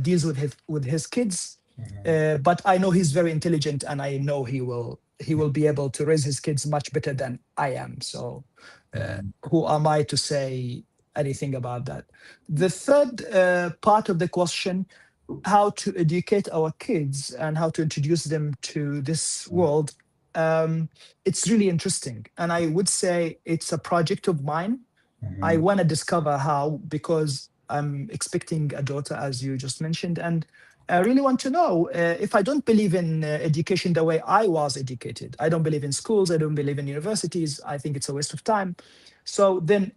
deals with his kids, but I know he's very intelligent, and I know he will be able to raise his kids much better than I am. So, who am I to say anything about that? The third part of the question, how to educate our kids and how to introduce them to this world, it's really interesting. And I would say it's a project of mine. I want to discover how, because I'm expecting a daughter, as you just mentioned. And I really want to know, if I don't believe in education the way I was educated, I don't believe in schools, I don't believe in universities, I think it's a waste of time. So then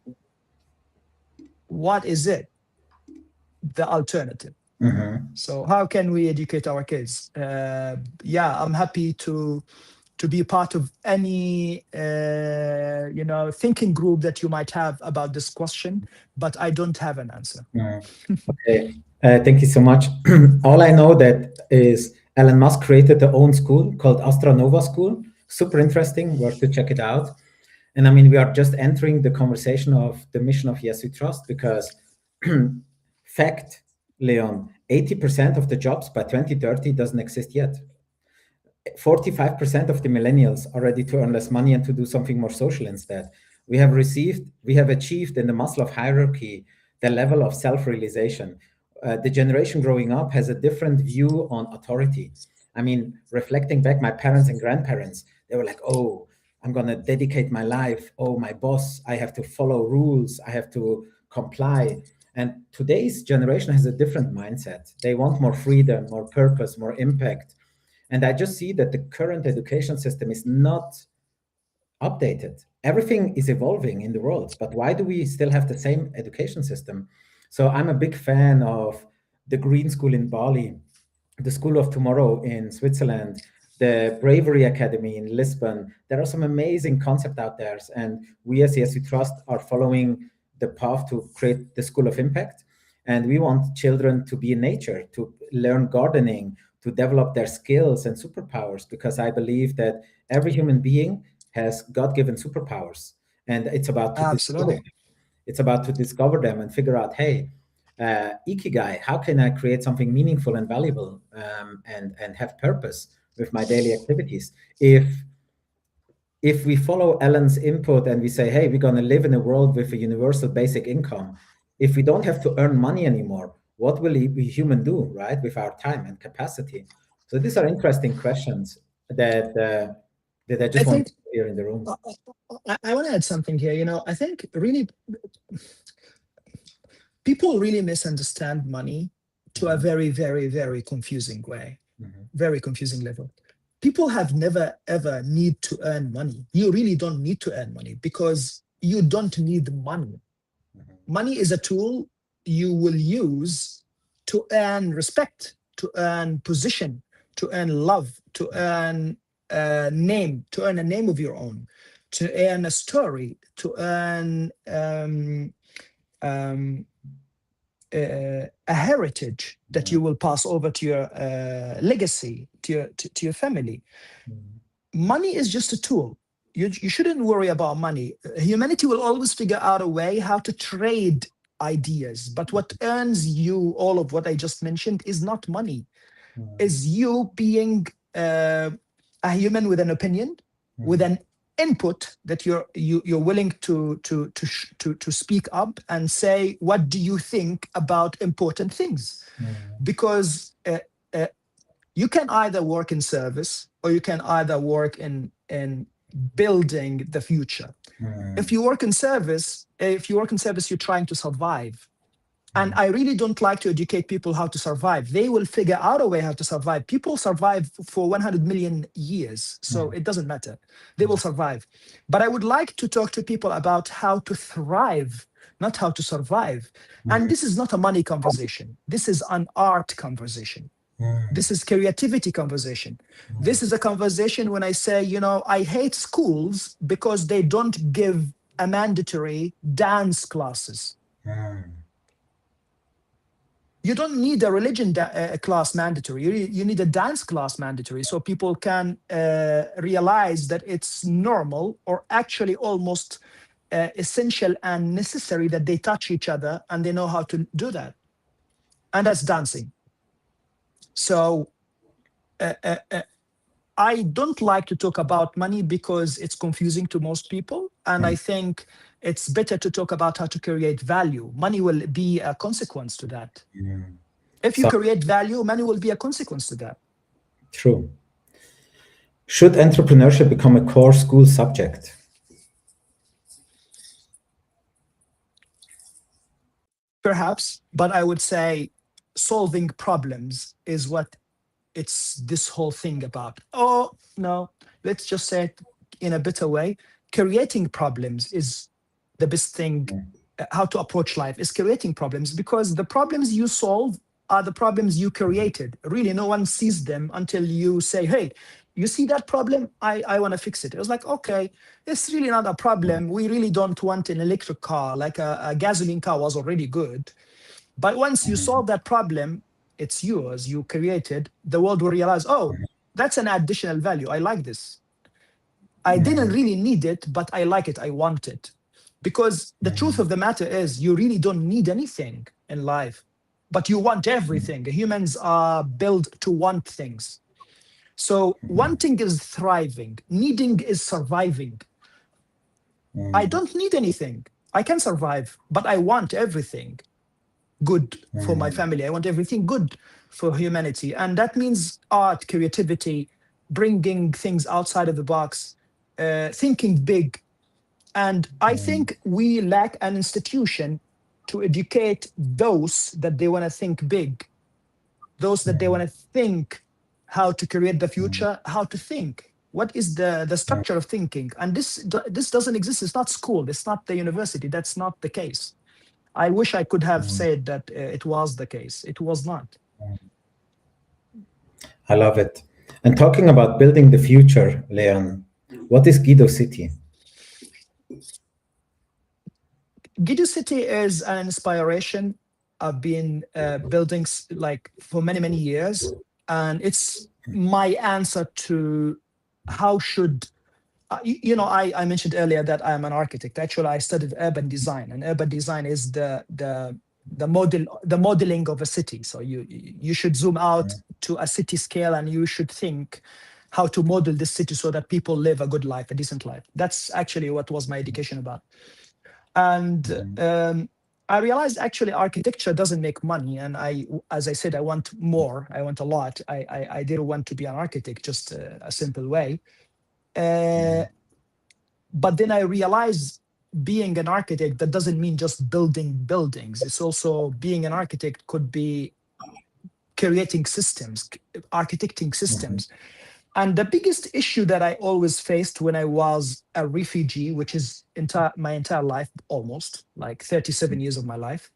what is it? The alternative. So how can we educate our kids? Yeah, I'm happy to be part of any thinking group that you might have about this question, but I don't have an answer. Okay. Thank you so much. All I know that is Elon Musk created their own school called Astronova School. Super interesting. Worth to check it out. And I mean, we are just entering the conversation of the mission of Yes We Trust, because fact, Leon, 80% of the jobs by 2030 doesn't exist yet. 45% of the millennials are ready to earn less money and to do something more social instead. We have achieved in the Maslow hierarchy the level of self-realization. The generation growing up has a different view on authority. I mean, reflecting back, my parents and grandparents, they were like, oh, I'm going to dedicate my life. Oh, my boss, I have to follow rules. I have to comply. And today's generation has a different mindset. They want more freedom, more purpose, more impact. And I just see that the current education system is not updated. Everything is evolving in the world, but why do we still have the same education system? So I'm a big fan of the Green School in Bali, the School of Tomorrow in Switzerland, the Bravery Academy in Lisbon. There are some amazing concepts out there, and we as Yes We Trust are following the path to create the School of Impact. And we want children to be in nature, to learn gardening, to develop their skills and superpowers, because I believe that every human being has God-given superpowers, and it's about to discover Absolutely. them. It's about to discover them and figure out, hey, ikigai, how can I create something meaningful and valuable, and have purpose with my daily activities? If we follow Ellen's input and we say, hey, we're going to live in a world with a universal basic income, if we don't have to earn money anymore, what will we human do, right, with our time and capacity? So these are interesting questions that I I just want think to hear in the room. I want to add something here. I think really people really misunderstand money to a very, very, very confusing way, very confusing level. People have never ever need to earn money. You really don't need to earn money because you don't need money. Money is a tool you will use to earn respect, to earn position, to earn love, to earn a name, to earn a name of your own, to earn a story, to earn a heritage that you will pass over to your legacy, to your family. Money is just a tool. You shouldn't worry about money. Humanity will always figure out a way how to trade ideas. But what earns you all of what I just mentioned is not money, is you being a human with an opinion, with an input that you're willing to speak up and say, what do you think about important things? Because you can either work in service or you can either work in building the future. If you work in service, you're trying to survive. And I really don't like to educate people how to survive. They will figure out a way how to survive. People survive for 100 million years, so it doesn't matter. They will survive. But I would like to talk to people about how to thrive, not how to survive. And this is not a money conversation. This is an art conversation. This is creativity conversation. This is a conversation when I say, you know, I hate schools because they don't give a mandatory dance classes. You don't need a religion class mandatory. You need a dance class mandatory so people can realize that it's normal or actually almost essential and necessary that they touch each other and they know how to do that. And that's dancing. So I don't like to talk about money because it's confusing to most people. And I think it's better to talk about how to create value. Money will be a consequence to that. If you create value, money will be a consequence to that. True. Should entrepreneurship become a core school subject? Perhaps, but I would say solving problems is what it's this whole thing about. Oh, no, let's just say it in a better way. Creating problems is the best thing. How to approach life is creating problems, because the problems you solve are the problems you created. Really, no one sees them until you say, hey, you see that problem? I want to fix it. It was like, okay, it's really not a problem. We really don't want an electric car. Like a gasoline car was already good. But once you solve that problem, it's yours, you created, the world will realize, oh, that's an additional value. I like this. I didn't really need it, but I like it. I want it. Because the truth of the matter is, you really don't need anything in life, but you want everything. Humans are built to want things. So wanting is thriving, needing is surviving. I don't need anything. I can survive, but I want everything good for my family. I want everything good for humanity. And that means art, creativity, bringing things outside of the box, thinking big. And I think we lack an institution to educate those that they want to think big, those that they want to think how to create the future, how to think. What is the structure of thinking? And this doesn't exist. It's not school. It's not the university. That's not the case. I wish I could have said that it was the case. It was not. I love it. And talking about building the future, Leon, what is GUIDO City? GUIDO City is an inspiration. I've been building like for many, many years. And it's my answer to how should I mentioned earlier that I'm an architect. Actually, I studied urban design, and urban design is the modeling of a city. So you should zoom out to a city scale, and you should think how to model this city so that people live a good life, a decent life. That's actually what was my education about. And I realized actually architecture doesn't make money, and as I said, I want more. I want a lot. I didn't want to be an architect, just a simple way. But then I realized being an architect, that doesn't mean just building buildings. It's also being an architect could be creating systems, architecting systems. And the biggest issue that I always faced when I was a refugee, which is my entire life, almost like 37 years of my life,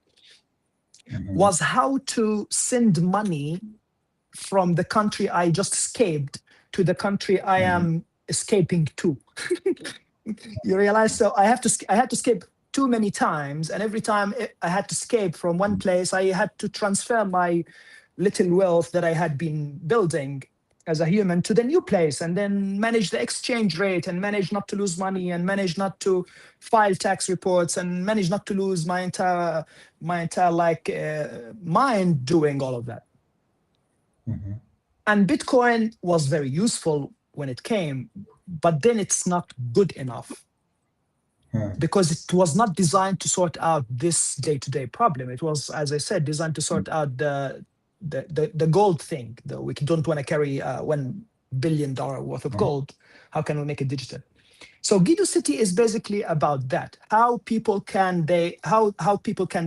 was how to send money from the country I just escaped to the country I am escaping to. You realize? So I had to escape too many times, and every time I had to escape from one place, I had to transfer my little wealth that I had been building as a human to the new place, and then manage the exchange rate, and manage not to lose money, and manage not to file tax reports, and manage not to lose my entire mind doing all of that. And Bitcoin was very useful when it came, but then it's not good enough because it was not designed to sort out this day-to-day problem. It was, as I said, designed to sort out the gold thing. We don't want to carry $1 billion worth of gold. How can we make it digital? So GUIDO City is basically about that. How people can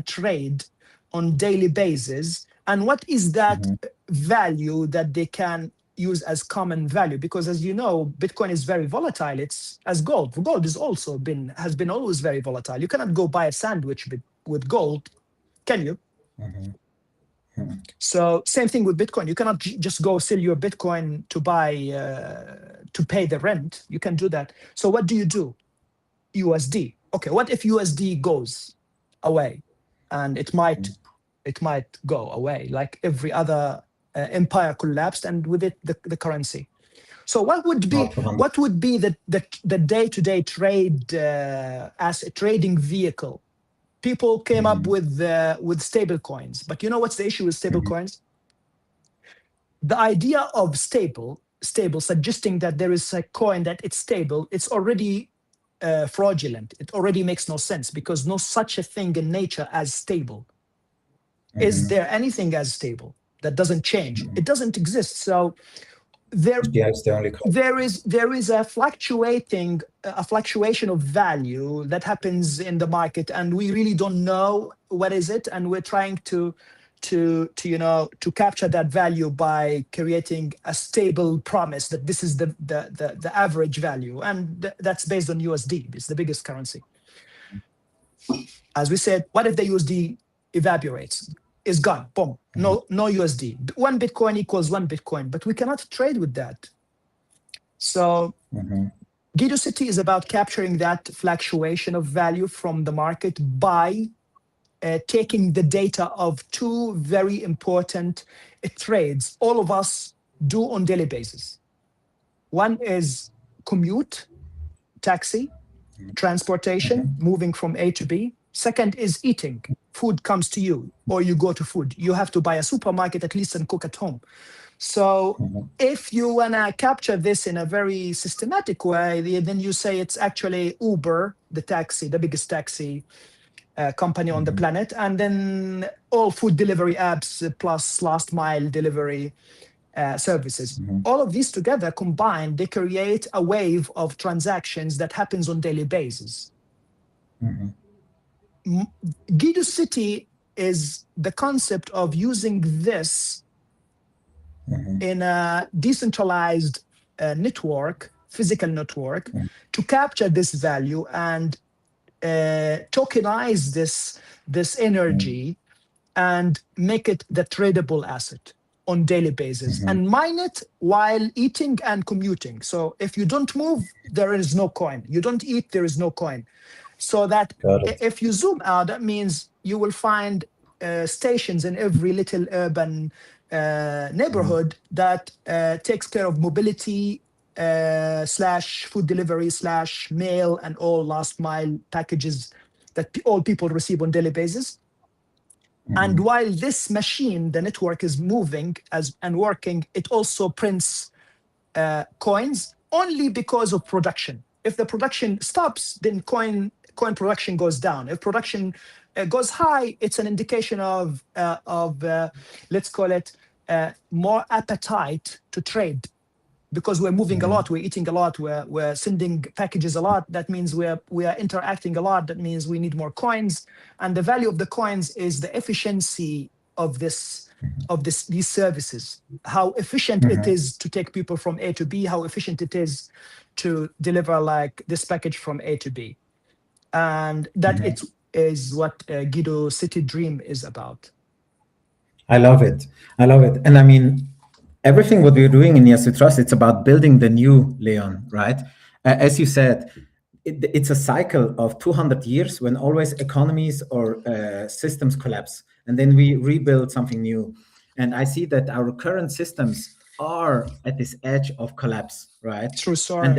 trade on daily basis, and what is that value that they can use as common value, because as you know, Bitcoin is very volatile. It's as gold. Gold is also has been always very volatile. You cannot go buy a sandwich with gold, can you? So same thing with Bitcoin. You cannot just go sell your Bitcoin to buy to pay the rent. You can do that. So what do you do? USD. Okay, what if USD goes away? And it might go away, like every other empire collapsed, and with it the currency. So what would be the day-to-day trade as a trading vehicle? People came up with stable coins, but you know what's the issue with stable coins? The idea of stable suggesting that there is a coin that it's stable, it's already fraudulent. It already makes no sense, because no such a thing in nature as stable. Is there anything as stable that doesn't change? It doesn't exist. So there is a fluctuation of value that happens in the market, and we really don't know what is it, and we're trying to capture that value by creating a stable promise that this is the average value, and that's based on USD. It's the biggest currency. As we said, what if the USD evaporates? Is gone, boom, no USD. 1 Bitcoin equals 1 Bitcoin, but we cannot trade with that. So GUIDO City is about capturing that fluctuation of value from the market by taking the data of two very important trades all of us do on daily basis. One is commute, taxi, transportation, moving from A to B. Second is eating. Food comes to you, or you go to food. You have to buy a supermarket at least and cook at home. So if you want to capture this in a very systematic way, then you say it's actually Uber, the taxi, the biggest taxi company on the planet, and then all food delivery apps plus last mile delivery services. All of these together combined, they create a wave of transactions that happens on daily basis. GUIDO City is the concept of using this in a decentralized network, physical network, to capture this value and tokenize this energy and make it the tradable asset on daily basis and mine it while eating and commuting. So if you don't move, there is no coin. You don't eat, there is no coin. So that if you zoom out, that means you will find stations in every little urban neighborhood that takes care of mobility slash food delivery slash mail and all last mile packages that all people receive on daily basis. And while this machine, the network is moving and working, it also prints coins only because of production. If the production stops, then coin production goes down. If production goes high, it's an indication of let's call it more appetite to trade, because we're moving a lot, we're eating a lot, we're sending packages a lot. That means we are interacting a lot. That means we need more coins, and the value of the coins is the efficiency of these services. How efficient it is to take people from A to B. How efficient it is to deliver like this package from A to B, and that it is what GUIDO City Dream is about. I love it. And I mean, everything what we're doing in Yes We Trust, it's about building the new, Leon, right? As you said, it's a cycle of 200 years when always economies or systems collapse, and then we rebuild something new. And I see that our current systems are at this edge of collapse, right? True story. And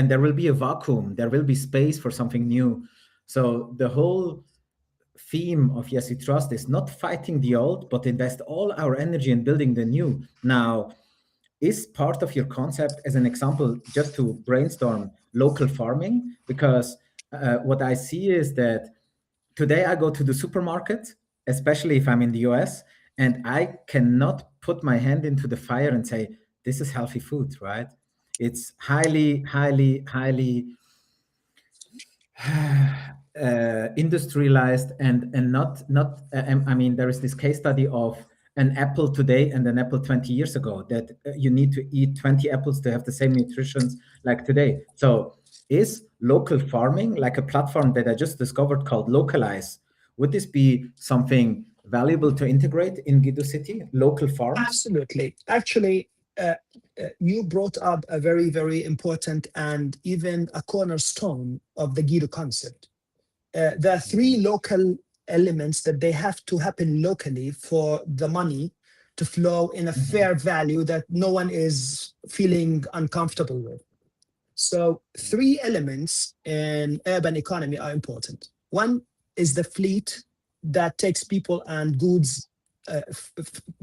there will be a vacuum. There will be space for something new. So the whole theme of Yes We Trust is not fighting the old, but invest all our energy in building the new. Now, is part of your concept, as an example, just to brainstorm local farming? Because what I see is that today I go to the supermarket, especially if I'm in the US, and I cannot put my hand into the fire and say, this is healthy food, right? It's highly industrialized and not I mean, there is this case study of an apple today and an apple 20 years ago, that you need to eat 20 apples to have the same nutrition like today. So is local farming, like a platform that I just discovered called Localize, would this be something valuable to integrate in GUIDO City, local farms? Absolutely. Actually, you brought up a very, very important and even a cornerstone of the GUIDO concept. There are three local elements that they have to happen locally for the money to flow in a fair value that no one is feeling uncomfortable with. So three elements in urban economy are important. One is the fleet that takes people and goods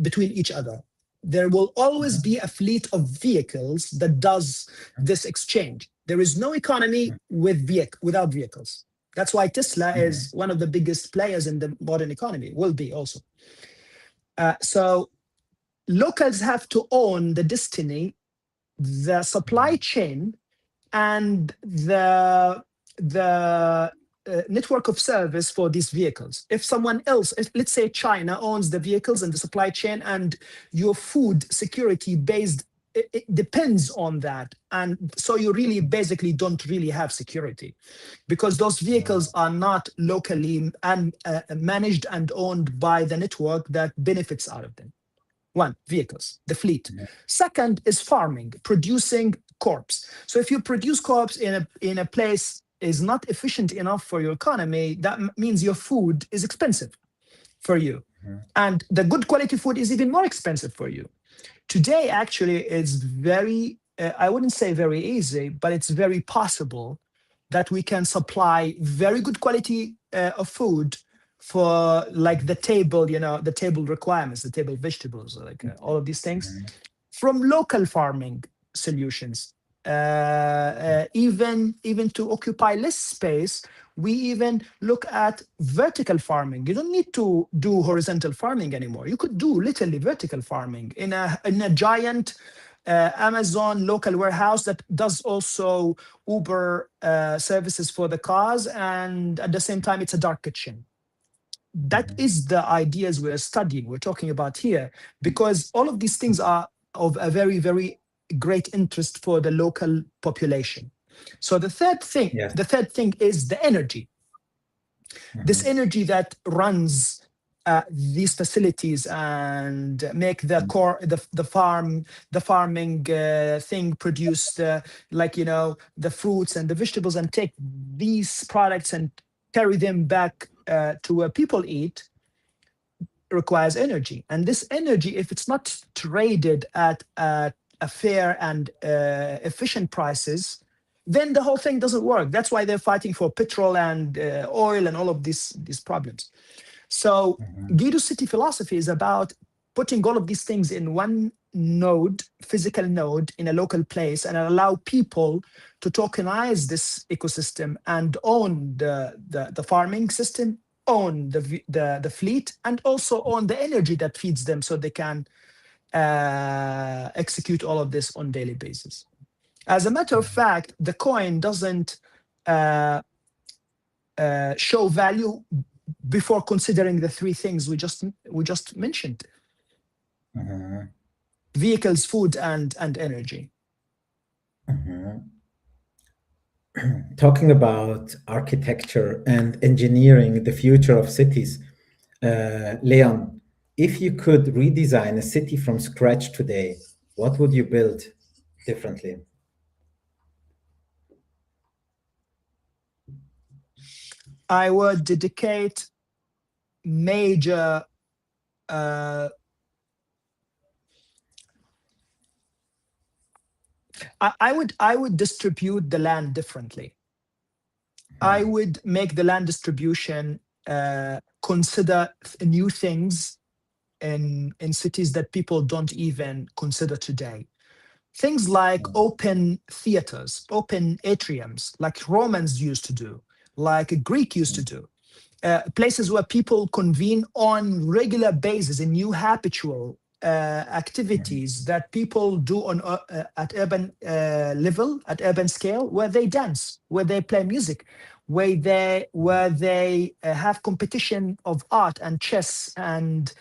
between each other. There will always be a fleet of vehicles that does this exchange. There is no economy without vehicles. That's why Tesla is one of the biggest players in the modern economy, will be also. So locals have to own the destiny, the supply chain, and the network of service for these vehicles. If someone else, let's say China owns the vehicles and the supply chain, and your food security based, it depends on that. And so you really basically don't really have security, because those vehicles are not locally and managed and owned by the network that benefits out of them. One, vehicles, the fleet. Second is farming, producing crops. So if you produce crops in a place is not efficient enough for your economy, that means your food is expensive for you. And the good quality food is even more expensive for you. Today, actually, it's very, I wouldn't say very easy, but it's very possible that we can supply very good quality of food for like the table, the table requirements, the table vegetables, like all of these things from local farming solutions. Even to occupy less space, we even look at vertical farming. You don't need to do horizontal farming anymore. You could do literally vertical farming in a giant Amazon local warehouse that does also Uber services for the cars, and at the same time, it's a dark kitchen. That is the ideas we're studying, we're talking about here, because all of these things are of a very, very great interest for the local population. So the third thing is the energy. This energy that runs these facilities and make the core, the farming thing produce the fruits and the vegetables, and take these products and carry them back to where people eat, requires energy. And this energy, if it's not traded at a fair and efficient prices, then the whole thing doesn't work. That's why they're fighting for petrol and oil and all of these problems. So GUIDO City philosophy is about putting all of these things in one node, physical node in a local place, and allow people to tokenize this ecosystem and own the farming system, own the fleet, and also own the energy that feeds them, so they can execute all of this on daily basis. As a matter of fact, the coin doesn't show value before considering the three things we just mentioned: vehicles, food, and energy. Talking about architecture and engineering, the future of cities, Leon, if you could redesign a city from scratch today, what would you build differently? I would dedicate major I would distribute the land differently. I would make the land distribution consider new things in cities that people don't even consider today. Things like open theaters, open atriums, like Romans used to do, like Greek used to do. Places where people convene on regular basis in new habitual activities that people do on at urban level, at urban scale, where they dance, where they play music, where they have competition of art and chess and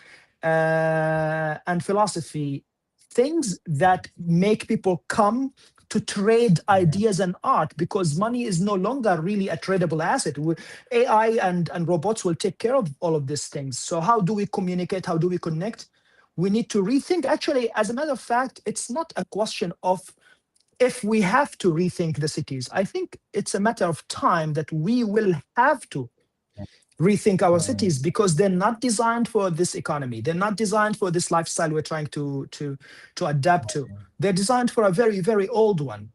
and philosophy, things that make people come to trade ideas and art, because money is no longer really a tradable asset. AI and robots will take care of all of these things. So how do we communicate? How do we connect? We need to rethink. Actually, as a matter of fact, it's not a question of if we have to rethink the cities. I think it's a matter of time that we will have to rethink our cities, because they're not designed for this economy. They're not designed for this lifestyle we're trying to adapt to. They're designed for a very, very old one.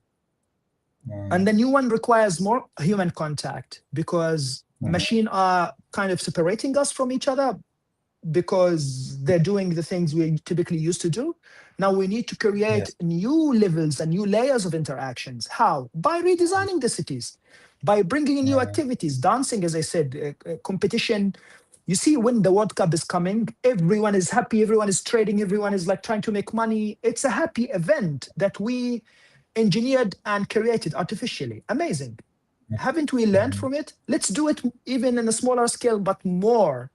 And the new one requires more human contact, because machines are kind of separating us from each other, because they're doing the things we typically used to do. Now we need to create new levels and new layers of interactions. How? By redesigning the cities, by bringing in new activities, dancing, as I said, competition. You see, when the World Cup is coming, everyone is happy, everyone is trading, everyone is like trying to make money. It's a happy event that we engineered and created artificially. Amazing. Haven't we learned from it? Let's do it even in a smaller scale, but more.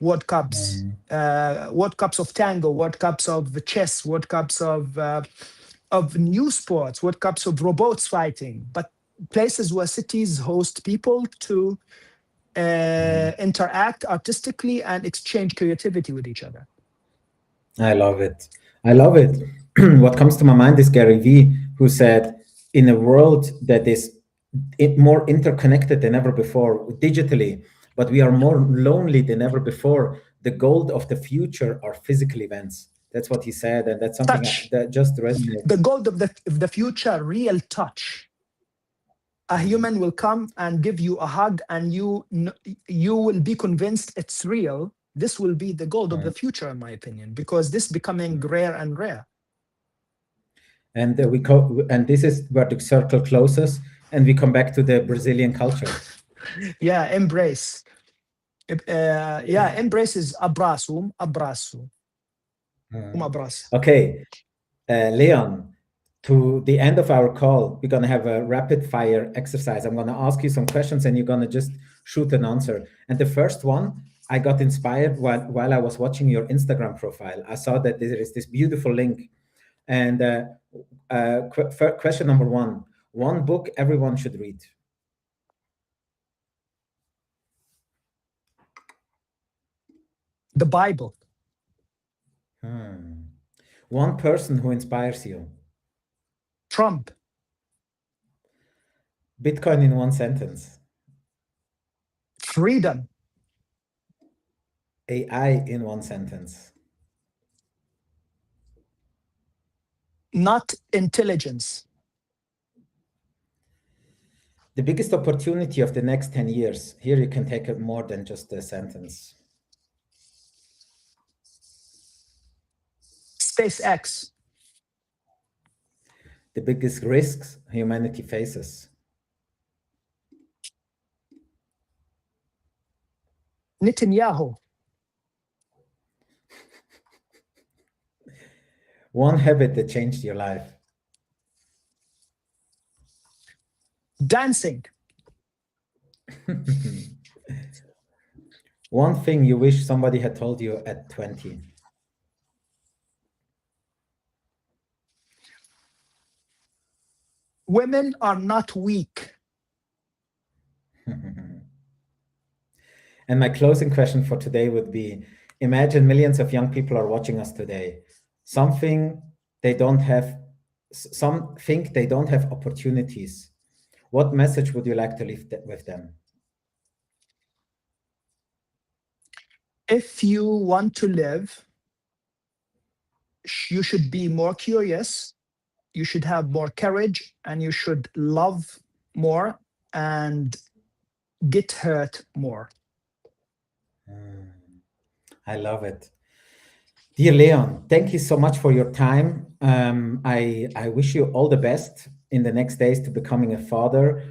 World Cups, World Cups of tango, World Cups of chess, World Cups of new sports, World Cups of robots fighting, but places where cities host people to interact artistically and exchange creativity with each other. I love it. I love it. What comes to my mind is Gary Vee, who said, in a world that is more interconnected than ever before digitally, but we are more lonely than ever before, the gold of the future are physical events. That's what he said, and that's something that just resonates. The gold of the future, real touch. A human will come and give you a hug, and you will be convinced it's real. This will be the gold of the future, in my opinion, because this is becoming rare and rare. And and this is where the circle closes, and we come back to the Brazilian culture. Yeah, embrace. Embrace is abraço, abraço. Abraço. Okay, Leon, to the end of our call, we're going to have a rapid fire exercise. I'm going to ask you some questions and you're going to just shoot an answer. And the first one, I got inspired while I was watching your Instagram profile. I saw that there is this beautiful link. And question number one book everyone should read. The Bible. One person who inspires you. Trump. Bitcoin in one sentence. Freedom. AI in one sentence. Not intelligence. The biggest opportunity of the next 10 years. Here you can take it more than just a sentence. SpaceX. The biggest risks humanity faces. Netanyahu. One habit that changed your life. Dancing. One thing you wish somebody had told you at 20. Women are not weak. And my closing question for today would be, imagine millions of young people are watching us today. Some think they don't have opportunities. What message would you like to leave with them? If you want to live, you should be more curious, you should have more courage, and you should love more and get hurt more. I love it. Dear Leon, thank you so much for your time. I wish you all the best in the next days to becoming a father.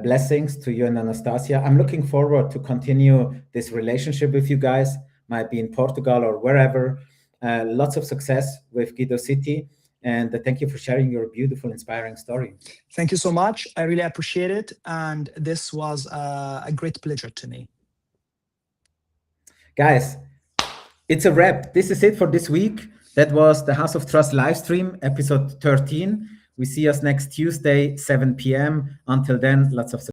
Blessings to you and Anastasia. I'm looking forward to continue this relationship with you guys, might be in Portugal or wherever. Lots of success with GUIDO City. And thank you for sharing your beautiful, inspiring story. Thank you so much. I really appreciate it. And this was a great pleasure to me. Guys, It's a wrap. This is it for this week. That was the House of Trust live stream, episode 13. We see us next Tuesday, 7 p.m. Until then, lots of success.